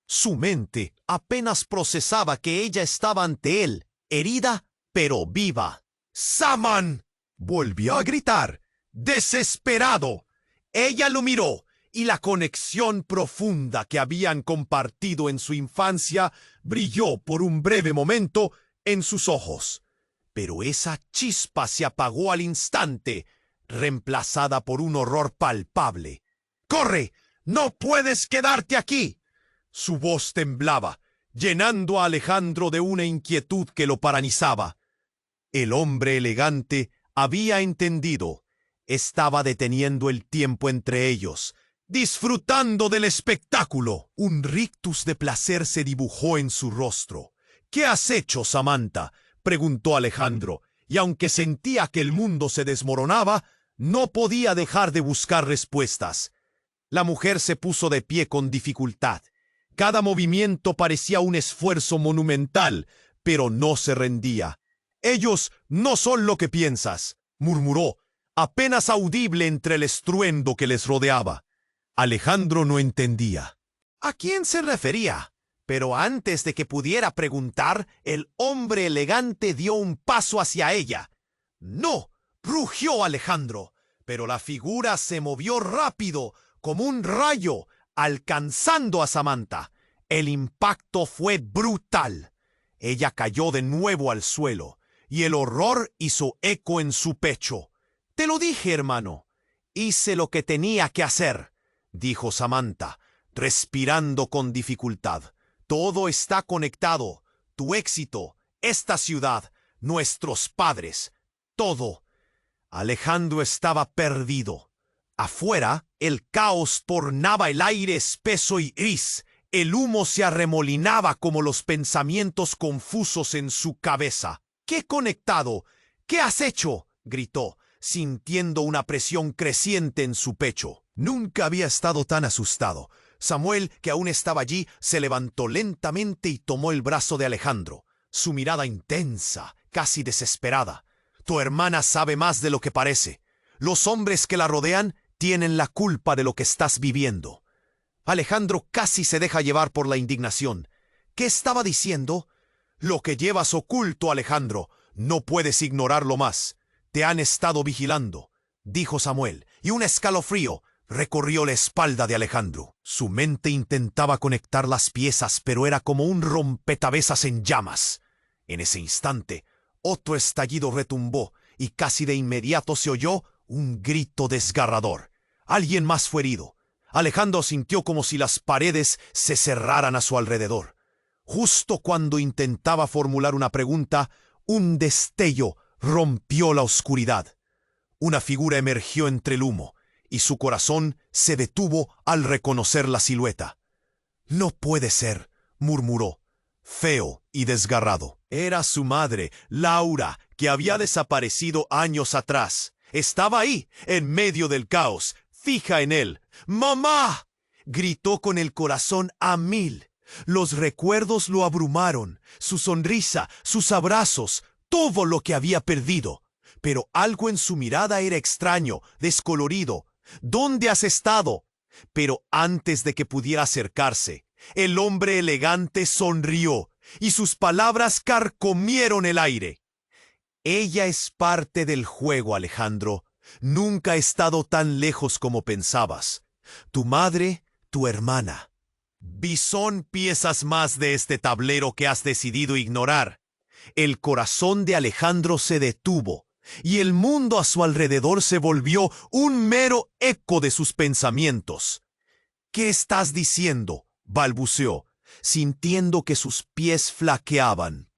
Su mente apenas procesaba que ella estaba ante él, herida pero viva. ¡Saman!, volvió a gritar, desesperado. Ella lo miró, y la conexión profunda que habían compartido en su infancia brilló por un breve momento en sus ojos. Pero esa chispa se apagó al instante, reemplazada por un horror palpable. ¡Corre! ¡No puedes quedarte aquí! Su voz temblaba, llenando a Alejandro de una inquietud que lo paralizaba. El hombre elegante había entendido. Estaba deteniendo el tiempo entre ellos, disfrutando del espectáculo. Un rictus de placer se dibujó en su rostro. ¿Qué has hecho, Samantha?, preguntó Alejandro, y aunque sentía que el mundo se desmoronaba, no podía dejar de buscar respuestas. La mujer se puso de pie con dificultad. Cada movimiento parecía un esfuerzo monumental, pero no se rendía. «Ellos no son lo que piensas», murmuró, apenas audible entre el estruendo que les rodeaba. Alejandro no entendía. ¿A quién se refería? Pero antes de que pudiera preguntar, el hombre elegante dio un paso hacia ella. «¡No!», rugió Alejandro, pero la figura se movió rápido, como un rayo, alcanzando a Samantha. El impacto fue brutal. Ella cayó de nuevo al suelo, y el horror hizo eco en su pecho. «Te lo dije, hermano. Hice lo que tenía que hacer», dijo Samantha, respirando con dificultad. «Todo está conectado. Tu éxito, esta ciudad, nuestros padres, todo». Alejandro estaba perdido. Afuera, el caos tornaba el aire espeso y gris. El humo se arremolinaba como los pensamientos confusos en su cabeza. «¿Qué conectado? ¿Qué has hecho?», gritó, sintiendo una presión creciente en su pecho. Nunca había estado tan asustado. Samuel, que aún estaba allí, se levantó lentamente y tomó el brazo de Alejandro, su mirada intensa, casi desesperada. «Tu hermana sabe más de lo que parece. Los hombres que la rodean tienen la culpa de lo que estás viviendo». Alejandro casi se deja llevar por la indignación. ¿Qué estaba diciendo? «Lo que llevas oculto, Alejandro, no puedes ignorarlo más. Te han estado vigilando», dijo Samuel, y un escalofrío recorrió la espalda de Alejandro. Su mente intentaba conectar las piezas, pero era como un rompecabezas en llamas. En ese instante, otro estallido retumbó, y casi de inmediato se oyó un grito desgarrador. Alguien más fue herido. Alejandro sintió como si las paredes se cerraran a su alrededor. Justo cuando intentaba formular una pregunta, un destello rompió la oscuridad. Una figura emergió entre el humo, y su corazón se detuvo al reconocer la silueta. «No puede ser», murmuró, feo y desgarrado. Era su madre, Laura, que había desaparecido años atrás. Estaba ahí, en medio del caos, fija en él. «¡Mamá!», gritó con el corazón a mil. Los recuerdos lo abrumaron, su sonrisa, sus abrazos, todo lo que había perdido. Pero algo en su mirada era extraño, descolorido. «¿Dónde has estado?». Pero antes de que pudiera acercarse, el hombre elegante sonrió, y sus palabras carcomieron el aire. Ella es parte del juego, Alejandro. Nunca ha estado tan lejos como pensabas. Tu madre, tu hermana. Son piezas más de este tablero que has decidido ignorar. El corazón de Alejandro se detuvo, y el mundo a su alrededor se volvió un mero eco de sus pensamientos. ¿Qué estás diciendo?, balbuceó, sintiendo que sus pies flaqueaban.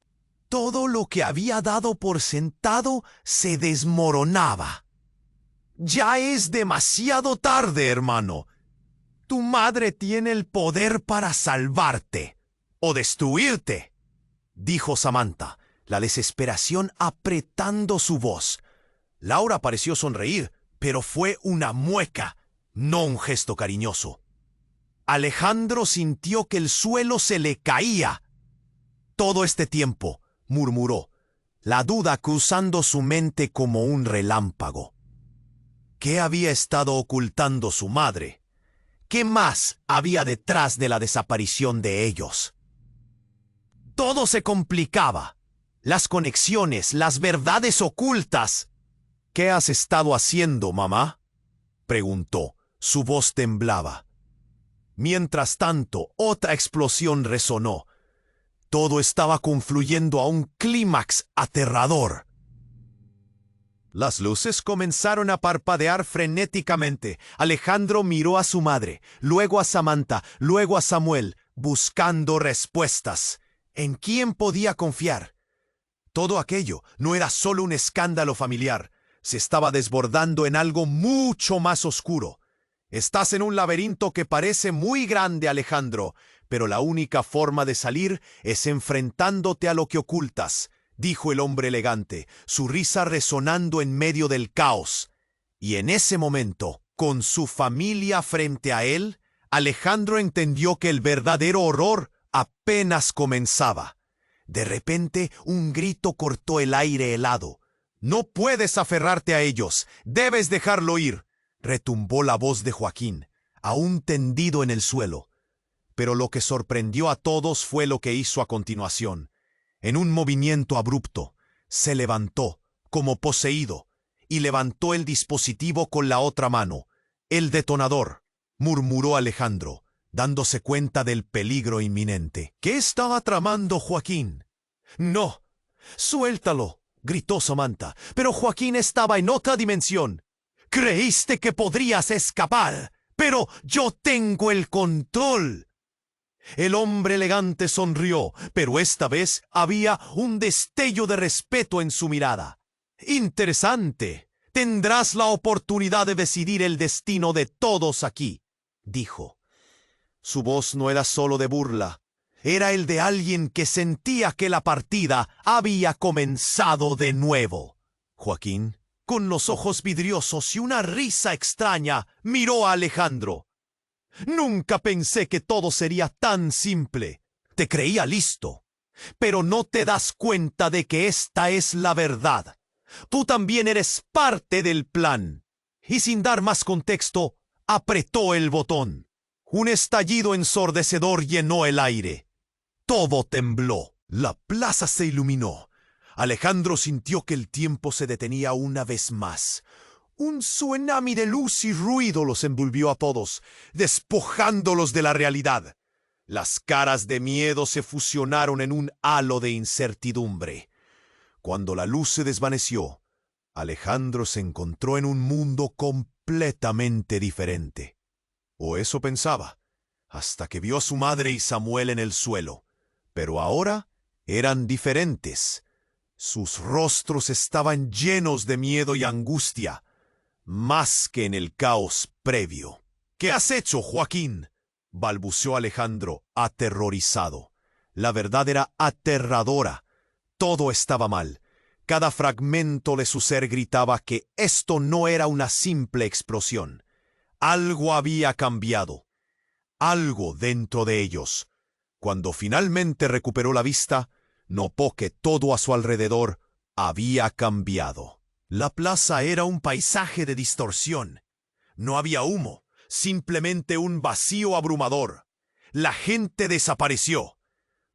Todo lo que había dado por sentado se desmoronaba. Ya es demasiado tarde, hermano. Tu madre tiene el poder para salvarte o destruirte, dijo Samantha, la desesperación apretando su voz. Laura pareció sonreír, pero fue una mueca, no un gesto cariñoso. Alejandro sintió que el suelo se le caía. Todo este tiempo, murmuró, la duda cruzando su mente como un relámpago. ¿Qué había estado ocultando su madre? ¿Qué más había detrás de la desaparición de ellos? Todo se complicaba. Las conexiones, las verdades ocultas. ¿Qué has estado haciendo, mamá?, preguntó. Su voz temblaba. Mientras tanto, otra explosión resonó. Todo estaba confluyendo a un clímax aterrador. Las luces comenzaron a parpadear frenéticamente. Alejandro miró a su madre, luego a Samantha, luego a Samuel, buscando respuestas. ¿En quién podía confiar? Todo aquello no era solo un escándalo familiar. Se estaba desbordando en algo mucho más oscuro. Estás en un laberinto que parece muy grande, Alejandro, pero la única forma de salir es enfrentándote a lo que ocultas, dijo el hombre elegante, su risa resonando en medio del caos. Y en ese momento, con su familia frente a él, Alejandro entendió que el verdadero horror apenas comenzaba. De repente, un grito cortó el aire helado. «No puedes aferrarte a ellos, debes dejarlo ir», retumbó la voz de Joaquín, aún tendido en el suelo. Pero lo que sorprendió a todos fue lo que hizo a continuación. En un movimiento abrupto, se levantó, como poseído, y levantó el dispositivo con la otra mano. «El detonador», murmuró Alejandro, dándose cuenta del peligro inminente. «¿Qué estaba tramando Joaquín?» «No, suéltalo», gritó Samantha, pero Joaquín estaba en otra dimensión. «Creíste que podrías escapar, pero yo tengo el control». El hombre elegante sonrió, pero esta vez había un destello de respeto en su mirada. «Interesante. Tendrás la oportunidad de decidir el destino de todos aquí», dijo. Su voz no era solo de burla, era el de alguien que sentía que la partida había comenzado de nuevo. Joaquín, con los ojos vidriosos y una risa extraña, miró a Alejandro. «Nunca pensé que todo sería tan simple. Te creía listo, pero no te das cuenta de que esta es la verdad. Tú también eres parte del plan». Y sin dar más contexto, apretó el botón. Un estallido ensordecedor llenó el aire. Todo tembló. La plaza se iluminó. Alejandro sintió que el tiempo se detenía una vez más. Un tsunami de luz y ruido los envolvió a todos, despojándolos de la realidad. Las caras de miedo se fusionaron en un halo de incertidumbre. Cuando la luz se desvaneció, Alejandro se encontró en un mundo completamente diferente. O eso pensaba, hasta que vio a su madre y Samuel en el suelo. Pero ahora eran diferentes. Sus rostros estaban llenos de miedo y angustia, más que en el caos previo. «¿Qué has hecho, Joaquín?», balbuceó Alejandro, aterrorizado. La verdad era aterradora. Todo estaba mal. Cada fragmento de su ser gritaba que esto no era una simple explosión. Algo había cambiado. Algo dentro de ellos. Cuando finalmente recuperó la vista, notó que todo a su alrededor había cambiado. La plaza era un paisaje de distorsión. No había humo, simplemente un vacío abrumador. La gente desapareció.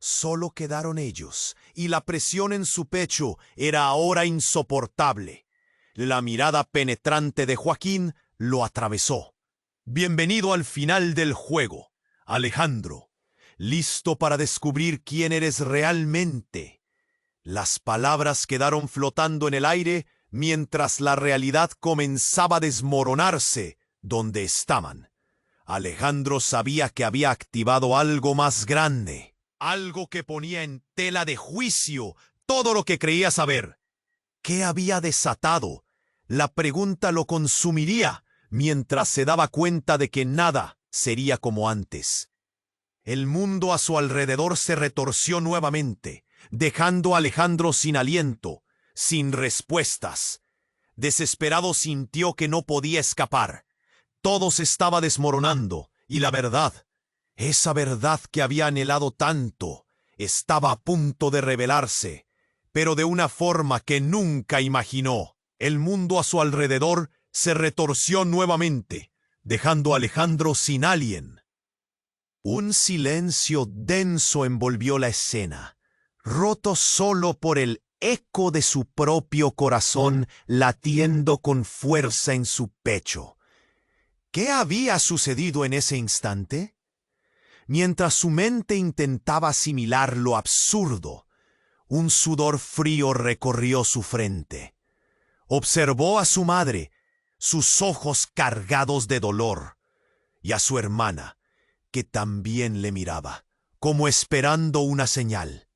Solo quedaron ellos, y la presión en su pecho era ahora insoportable. La mirada penetrante de Joaquín lo atravesó. Bienvenido al final del juego, Alejandro. ¿Listo para descubrir quién eres realmente? Las palabras quedaron flotando en el aire mientras la realidad comenzaba a desmoronarse donde estaban. Alejandro sabía que había activado algo más grande, algo que ponía en tela de juicio todo lo que creía saber. ¿Qué había desatado? La pregunta lo consumiría mientras se daba cuenta de que nada sería como antes. El mundo a su alrededor se retorció nuevamente, dejando a Alejandro sin aliento, sin respuestas. Desesperado sintió que no podía escapar. Todo se estaba desmoronando, y la verdad, esa verdad que había anhelado tanto, estaba a punto de revelarse, pero de una forma que nunca imaginó. El mundo a su alrededor se retorció nuevamente, dejando a Alejandro sin alguien. Un silencio denso envolvió la escena, roto solo por el eco de su propio corazón latiendo con fuerza en su pecho. ¿Qué había sucedido en ese instante? Mientras su mente intentaba asimilar lo absurdo, un sudor frío recorrió su frente. Observó a su madre, sus ojos cargados de dolor, y a su hermana, que también le miraba, como esperando una señal.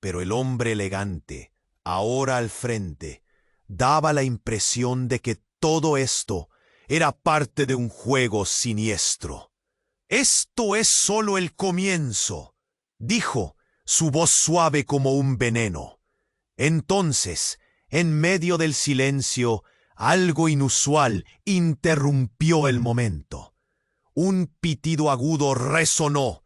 Pero el hombre elegante, ahora al frente, daba la impresión de que todo esto era parte de un juego siniestro. «Esto es solo el comienzo», dijo, su voz suave como un veneno. Entonces, en medio del silencio, algo inusual interrumpió el momento. Un pitido agudo resonó.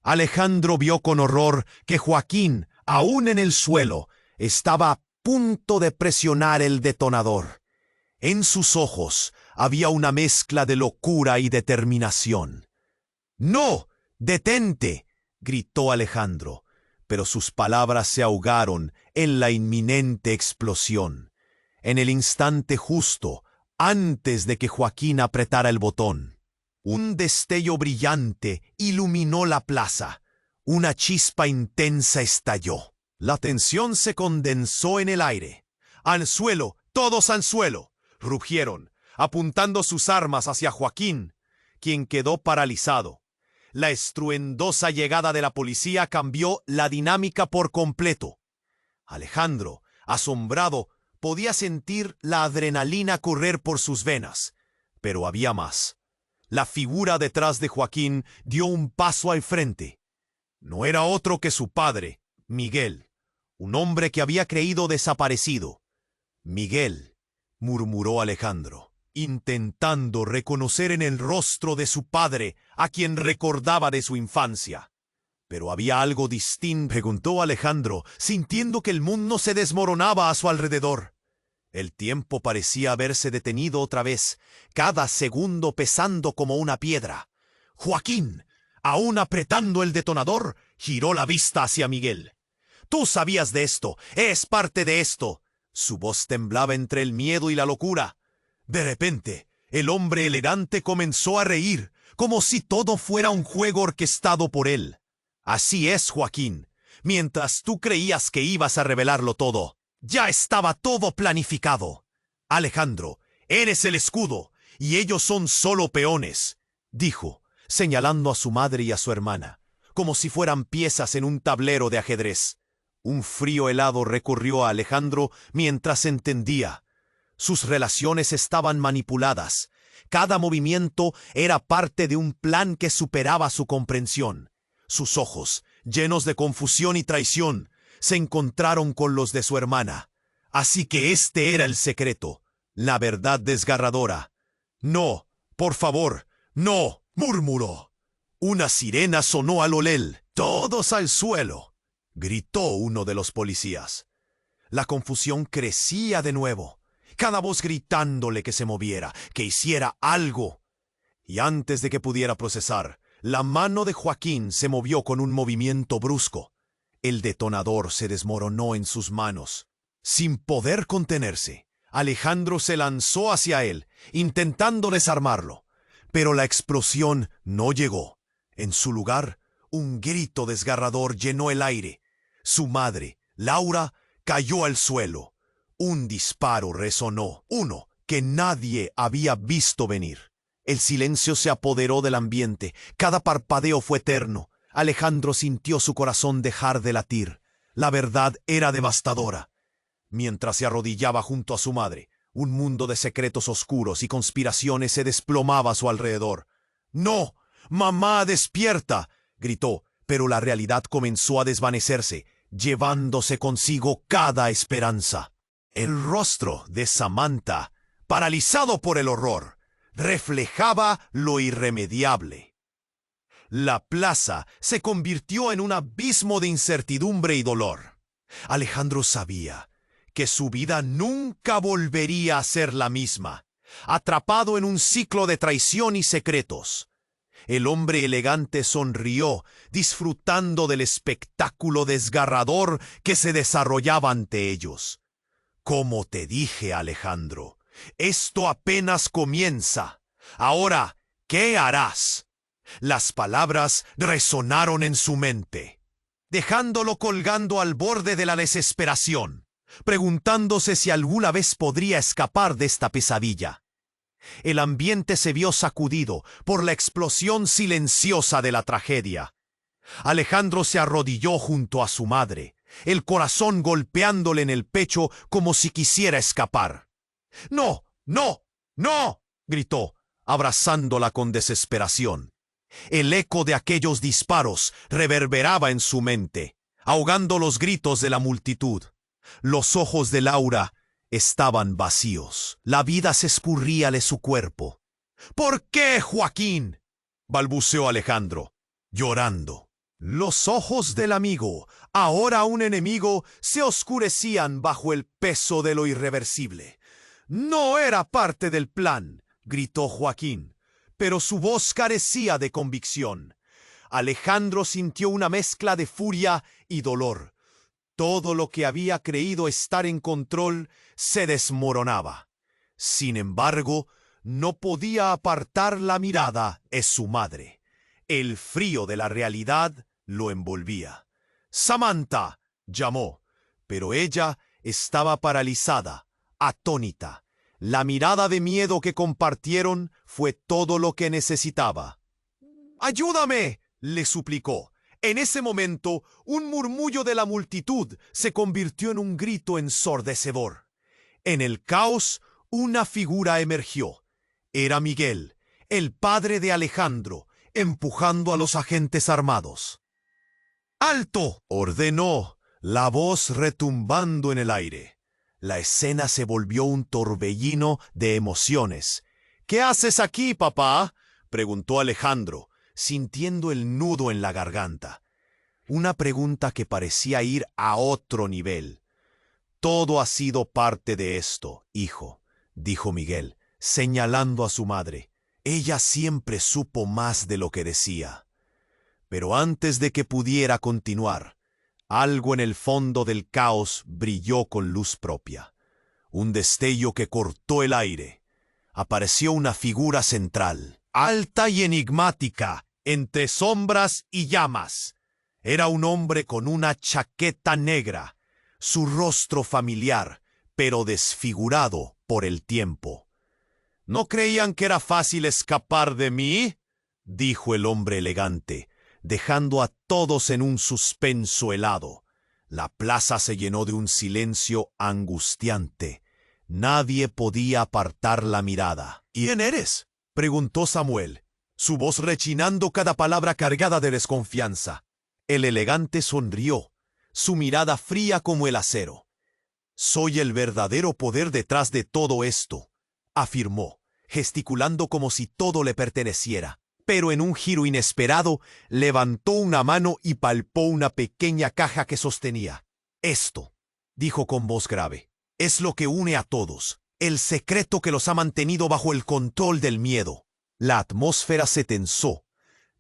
Alejandro vio con horror que Joaquín, aún en el suelo, estaba a punto de presionar el detonador. En sus ojos había una mezcla de locura y determinación. «¡No! ¡Detente!», gritó Alejandro, pero sus palabras se ahogaron en la inminente explosión. En el instante justo, antes de que Joaquín apretara el botón, un destello brillante iluminó la plaza. Una chispa intensa estalló. La tensión se condensó en el aire. «¡Al suelo! ¡Todos al suelo!», rugieron, apuntando sus armas hacia Joaquín, quien quedó paralizado. La estruendosa llegada de la policía cambió la dinámica por completo. Alejandro, asombrado, podía sentir la adrenalina correr por sus venas. Pero había más. La figura detrás de Joaquín dio un paso al frente. No era otro que su padre, Miguel, un hombre que había creído desaparecido. «Miguel», murmuró Alejandro, intentando reconocer en el rostro de su padre a quien recordaba de su infancia. «¿Pero había algo distinto?», preguntó Alejandro, sintiendo que el mundo se desmoronaba a su alrededor. El tiempo parecía haberse detenido otra vez, cada segundo pesando como una piedra. Joaquín, aún apretando el detonador, giró la vista hacia Miguel. «Tú sabías de esto, es parte de esto». Su voz temblaba entre el miedo y la locura. De repente, el hombre elegante comenzó a reír, como si todo fuera un juego orquestado por él. «Así es, Joaquín. Mientras tú creías que ibas a revelarlo todo, ya estaba todo planificado. Alejandro, eres el escudo, y ellos son solo peones», dijo, señalando a su madre y a su hermana, como si fueran piezas en un tablero de ajedrez. Un frío helado recorrió a Alejandro mientras entendía. Sus relaciones estaban manipuladas. Cada movimiento era parte de un plan que superaba su comprensión. Sus ojos, llenos de confusión y traición, se encontraron con los de su hermana. Así que este era el secreto, la verdad desgarradora. «No, por favor, no», murmuró. Una sirena sonó a lo lejos. «Todos al suelo», gritó uno de los policías. La confusión crecía de nuevo, cada voz gritándole que se moviera, que hiciera algo. Y antes de que pudiera procesar, La mano de Joaquín se movió con un movimiento brusco. El detonador se desmoronó en sus manos. Sin poder contenerse, Alejandro se lanzó hacia él, intentando desarmarlo. Pero la explosión no llegó. En su lugar, un grito desgarrador llenó el aire. Su madre, Laura, cayó al suelo. Un disparo resonó, uno que nadie había visto venir. El silencio se apoderó del ambiente. Cada parpadeo fue eterno. Alejandro sintió su corazón dejar de latir. La verdad era devastadora. Mientras se arrodillaba junto a su madre, un mundo de secretos oscuros y conspiraciones se desplomaba a su alrededor. ¡No! ¡Mamá, despierta!, gritó, pero la realidad comenzó a desvanecerse, llevándose consigo cada esperanza. El rostro de Samantha, paralizado por el horror, reflejaba lo irremediable. La plaza se convirtió en un abismo de incertidumbre y dolor. Alejandro sabía que su vida nunca volvería a ser la misma, atrapado en un ciclo de traición y secretos. El hombre elegante sonrió, disfrutando del espectáculo desgarrador que se desarrollaba ante ellos. Como te dije, Alejandro, esto apenas comienza. Ahora, ¿qué harás? Las palabras resonaron en su mente, dejándolo colgando al borde de la desesperación, preguntándose si alguna vez podría escapar de esta pesadilla. El ambiente se vio sacudido por la explosión silenciosa de la tragedia. Alejandro se arrodilló junto a su madre, el corazón golpeándole en el pecho como si quisiera escapar. ¡No! ¡No! ¡No!, gritó, abrazándola con desesperación. El eco de aquellos disparos reverberaba en su mente, ahogando los gritos de la multitud. Los ojos de Laura estaban vacíos. La vida se escurría de su cuerpo. ¿Por qué, Joaquín?, balbuceó Alejandro, llorando. Los ojos del amigo, ahora un enemigo, se oscurecían bajo el peso de lo irreversible. No era parte del plan, gritó Joaquín, pero su voz carecía de convicción. Alejandro sintió una mezcla de furia y dolor. Todo lo que había creído estar en control se desmoronaba. Sin embargo, no podía apartar la mirada de su madre. El frío de la realidad lo envolvía. «Samantha», llamó, pero ella estaba paralizada, atónita. La mirada de miedo que compartieron fue todo lo que necesitaba. «¡Ayúdame!», le suplicó. En ese momento, un murmullo de la multitud se convirtió en un grito ensordecedor. En el caos, una figura emergió. Era Miguel, el padre de Alejandro, empujando a los agentes armados. «¡Alto!», ordenó, la voz retumbando en el aire. La escena se volvió un torbellino de emociones. «¿Qué haces aquí, papá?», preguntó Alejandro, sintiendo el nudo en la garganta. Una pregunta que parecía ir a otro nivel. «Todo ha sido parte de esto, hijo», dijo Miguel, señalando a su madre. Ella siempre supo más de lo que decía. Pero antes de que pudiera continuar, algo en el fondo del caos brilló con luz propia. Un destello que cortó el aire. Apareció una figura central, alta y enigmática, entre sombras y llamas. Era un hombre con una chaqueta negra, su rostro familiar, pero desfigurado por el tiempo. «¿No creían que era fácil escapar de mí?», dijo el hombre elegante, dejando a todos en un suspenso helado. La plaza se llenó de un silencio angustiante. Nadie podía apartar la mirada. «¿Quién eres?», preguntó Samuel, su voz rechinando cada palabra cargada de desconfianza. El elegante sonrió, su mirada fría como el acero. «Soy el verdadero poder detrás de todo esto», afirmó, gesticulando como si todo le perteneciera. Pero en un giro inesperado, levantó una mano y palpó una pequeña caja que sostenía. «Esto», dijo con voz grave, «es lo que une a todos, el secreto que los ha mantenido bajo el control del miedo». La atmósfera se tensó.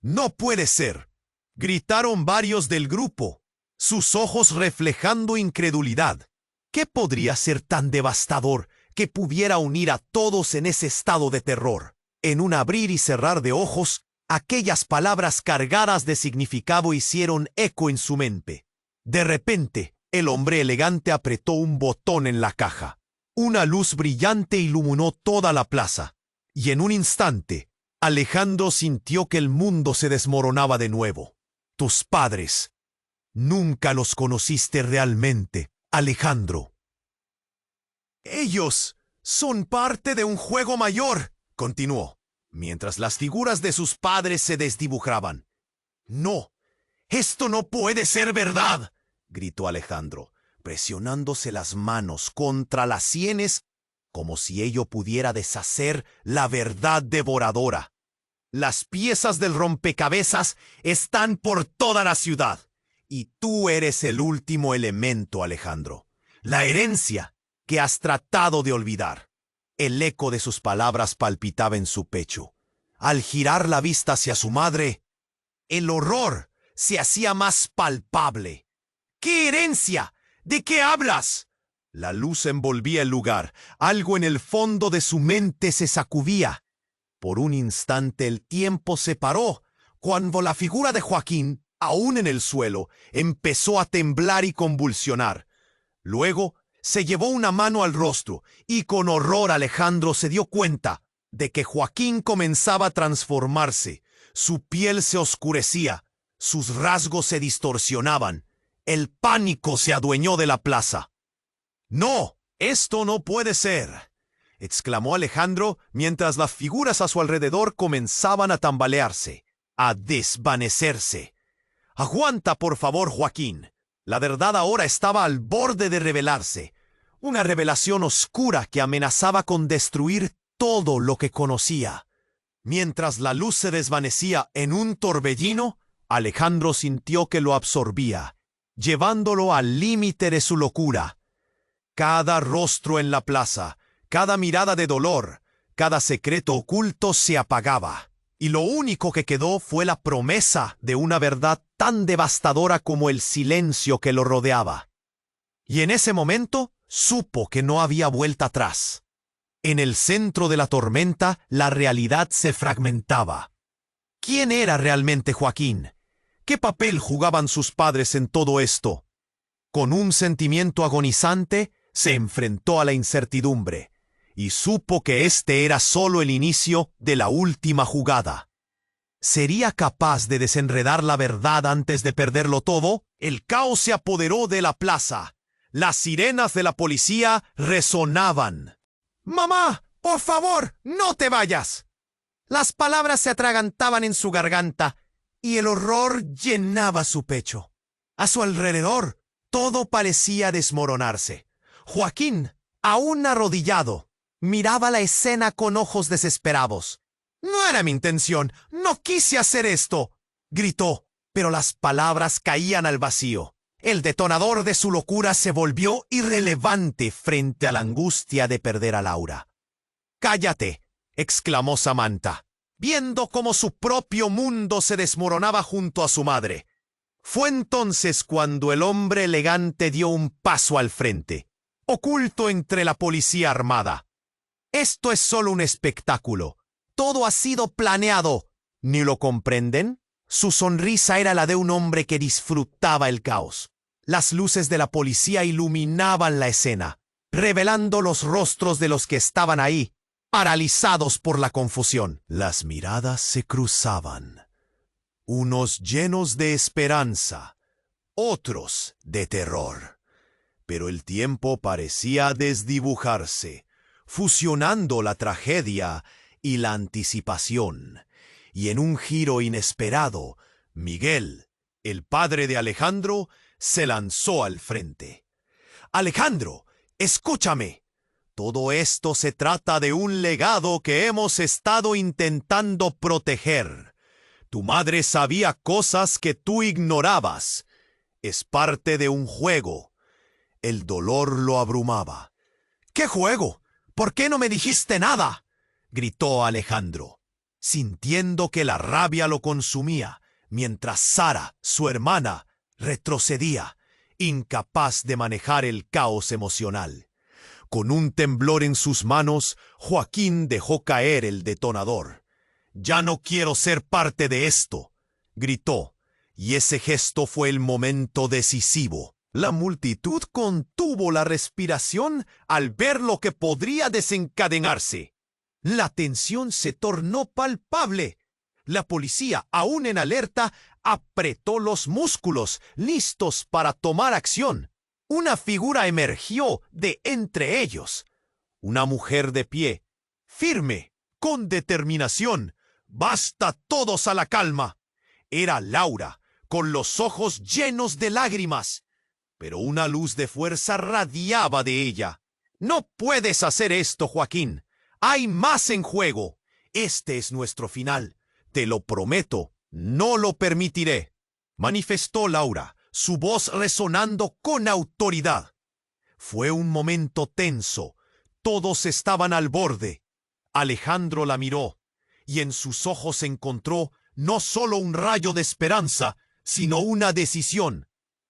«No puede ser», gritaron varios del grupo, sus ojos reflejando incredulidad. ¿Qué podría ser tan devastador que pudiera unir a todos en ese estado de terror? En un abrir y cerrar de ojos, aquellas palabras cargadas de significado hicieron eco en su mente. De repente, el hombre elegante apretó un botón en la caja. Una luz brillante iluminó toda la plaza, y en un instante, Alejandro sintió que el mundo se desmoronaba de nuevo. Tus padres. Nunca los conociste realmente, Alejandro. Ellos son parte de un juego mayor, continuó, mientras las figuras de sus padres se desdibujaban. No, esto no puede ser verdad, gritó Alejandro, presionándose las manos contra las sienes como si ello pudiera deshacer la verdad devoradora. Las piezas del rompecabezas están por toda la ciudad. Y tú eres el último elemento, Alejandro. La herencia que has tratado de olvidar. El eco de sus palabras palpitaba en su pecho. Al girar la vista hacia su madre, el horror se hacía más palpable. ¿Qué herencia? ¿De qué hablas? La luz envolvía el lugar. Algo en el fondo de su mente se sacudía. Por un instante el tiempo se paró, cuando la figura de Joaquín, aún en el suelo, empezó a temblar y convulsionar. Luego se llevó una mano al rostro, y con horror Alejandro se dio cuenta de que Joaquín comenzaba a transformarse. Su piel se oscurecía, sus rasgos se distorsionaban. El pánico se adueñó de la plaza. «¡No! ¡Esto no puede ser!», exclamó Alejandro mientras las figuras a su alrededor comenzaban a tambalearse, a desvanecerse. «Aguanta, por favor, Joaquín». La verdad ahora estaba al borde de revelarse, una revelación oscura que amenazaba con destruir todo lo que conocía. Mientras la luz se desvanecía en un torbellino, Alejandro sintió que lo absorbía, llevándolo al límite de su locura. Cada rostro en la plaza, cada mirada de dolor, cada secreto oculto se apagaba, y lo único que quedó fue la promesa de una verdad tan devastadora como el silencio que lo rodeaba. Y en ese momento supo que no había vuelta atrás. En el centro de la tormenta, la realidad se fragmentaba. ¿Quién era realmente Joaquín? ¿Qué papel jugaban sus padres en todo esto? Con un sentimiento agonizante, se enfrentó a la incertidumbre, y supo que este era solo el inicio de la última jugada. ¿Sería capaz de desenredar la verdad antes de perderlo todo? El caos se apoderó de la plaza. Las sirenas de la policía resonaban. «¡Mamá! ¡Por favor! ¡No te vayas!». Las palabras se atragantaban en su garganta, y el horror llenaba su pecho. A su alrededor, todo parecía desmoronarse. Joaquín, aún arrodillado, miraba la escena con ojos desesperados. «No era mi intención, no quise hacer esto», gritó, pero las palabras caían al vacío. El detonador de su locura se volvió irrelevante frente a la angustia de perder a Laura. «¡Cállate!», exclamó Samantha, viendo cómo su propio mundo se desmoronaba junto a su madre. Fue entonces cuando el hombre elegante dio un paso al frente, oculto entre la policía armada. «Esto es solo un espectáculo. Todo ha sido planeado. ¿Ni lo comprenden?». Su sonrisa era la de un hombre que disfrutaba el caos. Las luces de la policía iluminaban la escena, revelando los rostros de los que estaban ahí, paralizados por la confusión. Las miradas se cruzaban, unos llenos de esperanza, otros de terror. Pero el tiempo parecía desdibujarse, fusionando la tragedia y la anticipación. Y en un giro inesperado, Miguel, el padre de Alejandro, se lanzó al frente. «Alejandro, escúchame. Todo esto se trata de un legado que hemos estado intentando proteger. Tu madre sabía cosas que tú ignorabas. Es parte de un juego». El dolor lo abrumaba. «¿Qué juego? ¿Por qué no me dijiste nada?», gritó Alejandro. sintiendo que la rabia lo consumía, mientras Sara, su hermana, retrocedía, incapaz de manejar el caos emocional. Con un temblor en sus manos, Joaquín dejó caer el detonador. «Ya no quiero ser parte de esto», gritó, y ese gesto fue el momento decisivo. La multitud contuvo la respiración al ver lo que podría desencadenarse. La tensión se tornó palpable. La policía, aún en alerta, apretó los músculos, listos para tomar acción. Una figura emergió de entre ellos. Una mujer de pie, firme, con determinación. «¡Basta todos a la calma!» Era Laura, con los ojos llenos de lágrimas, pero una luz de fuerza radiaba de ella. «No puedes hacer esto, Joaquín. Hay más en juego. Este es nuestro final. Te lo prometo, no lo permitiré», manifestó Laura, su voz resonando con autoridad. Fue un momento tenso. Todos estaban al borde. Alejandro la miró, y en sus ojos encontró no solo un rayo de esperanza, sino una decisión.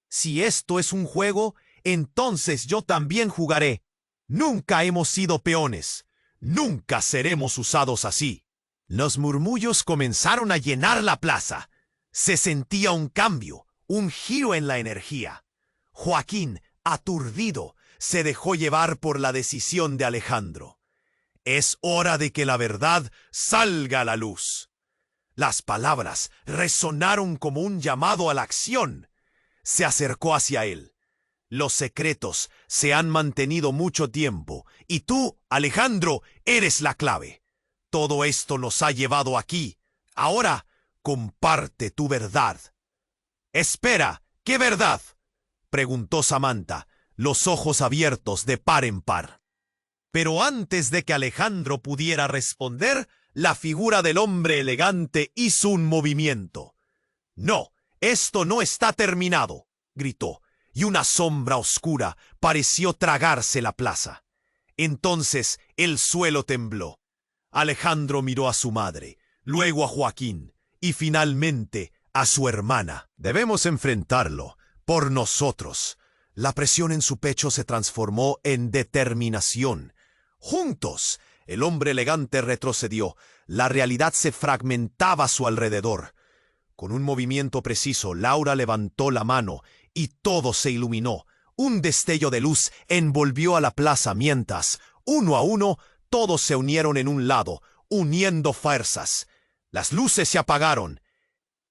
«Si esto es un juego, entonces yo también jugaré. Nunca hemos sido peones. Nunca seremos usados así». Los murmullos comenzaron a llenar la plaza. Se sentía un cambio, un giro en la energía. Joaquín, aturdido, se dejó llevar por la decisión de Alejandro. «Es hora de que la verdad salga a la luz». Las palabras resonaron como un llamado a la acción. Se acercó hacia él. «Los secretos se han mantenido mucho tiempo, y tú, Alejandro, eres la clave. Todo esto nos ha llevado aquí. Ahora, comparte tu verdad». «Espera, ¿qué verdad?», preguntó Samantha, los ojos abiertos de par en par. Pero antes de que Alejandro pudiera responder, la figura del hombre elegante hizo un movimiento. «No, esto no está terminado», gritó, y una sombra oscura pareció tragarse la plaza. Entonces el suelo tembló. Alejandro miró a su madre, luego a Joaquín, y finalmente a su hermana. «Debemos enfrentarlo, por nosotros». La presión en su pecho se transformó en determinación. Juntos, el hombre elegante retrocedió. La realidad se fragmentaba a su alrededor. Con un movimiento preciso, Laura levantó la mano y todo se iluminó. Un destello de luz envolvió a la plaza mientras, uno a uno, todos se unieron en un lado, uniendo fuerzas. Las luces se apagaron,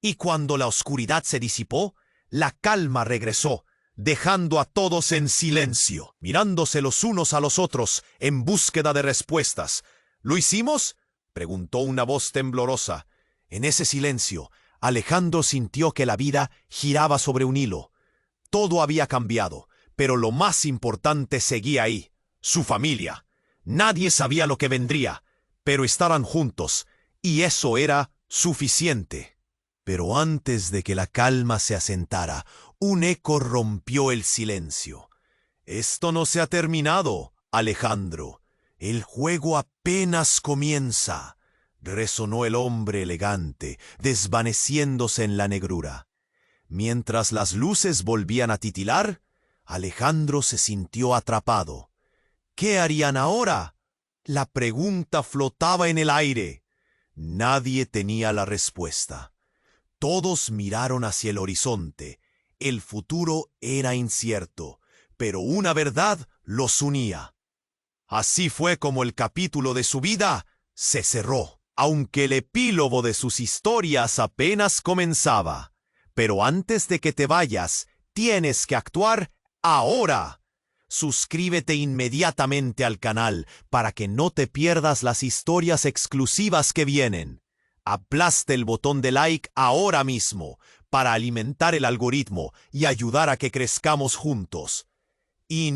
y cuando la oscuridad se disipó, la calma regresó, dejando a todos en silencio, mirándose los unos a los otros en búsqueda de respuestas. «¿Lo hicimos?», preguntó una voz temblorosa. En ese silencio, Alejandro sintió que la vida giraba sobre un hilo. Todo había cambiado, pero lo más importante seguía ahí: su familia. Nadie sabía lo que vendría, pero estaban juntos, y eso era suficiente. Pero antes de que la calma se asentara, un eco rompió el silencio. «Esto no se ha terminado, Alejandro. El juego apenas comienza», resonó el hombre elegante, desvaneciéndose en la negrura. Mientras las luces volvían a titilar, Alejandro se sintió atrapado. ¿Qué harían ahora? La pregunta flotaba en el aire. Nadie tenía la respuesta. Todos miraron hacia el horizonte. El futuro era incierto, pero una verdad los unía. Así fue como el capítulo de su vida se cerró, aunque el epílogo de sus historias apenas comenzaba. Pero antes de que te vayas, tienes que actuar ahora. Suscríbete inmediatamente al canal para que no te pierdas las historias exclusivas que vienen. Aplaste el botón de like ahora mismo para alimentar el algoritmo y ayudar a que crezcamos juntos. Y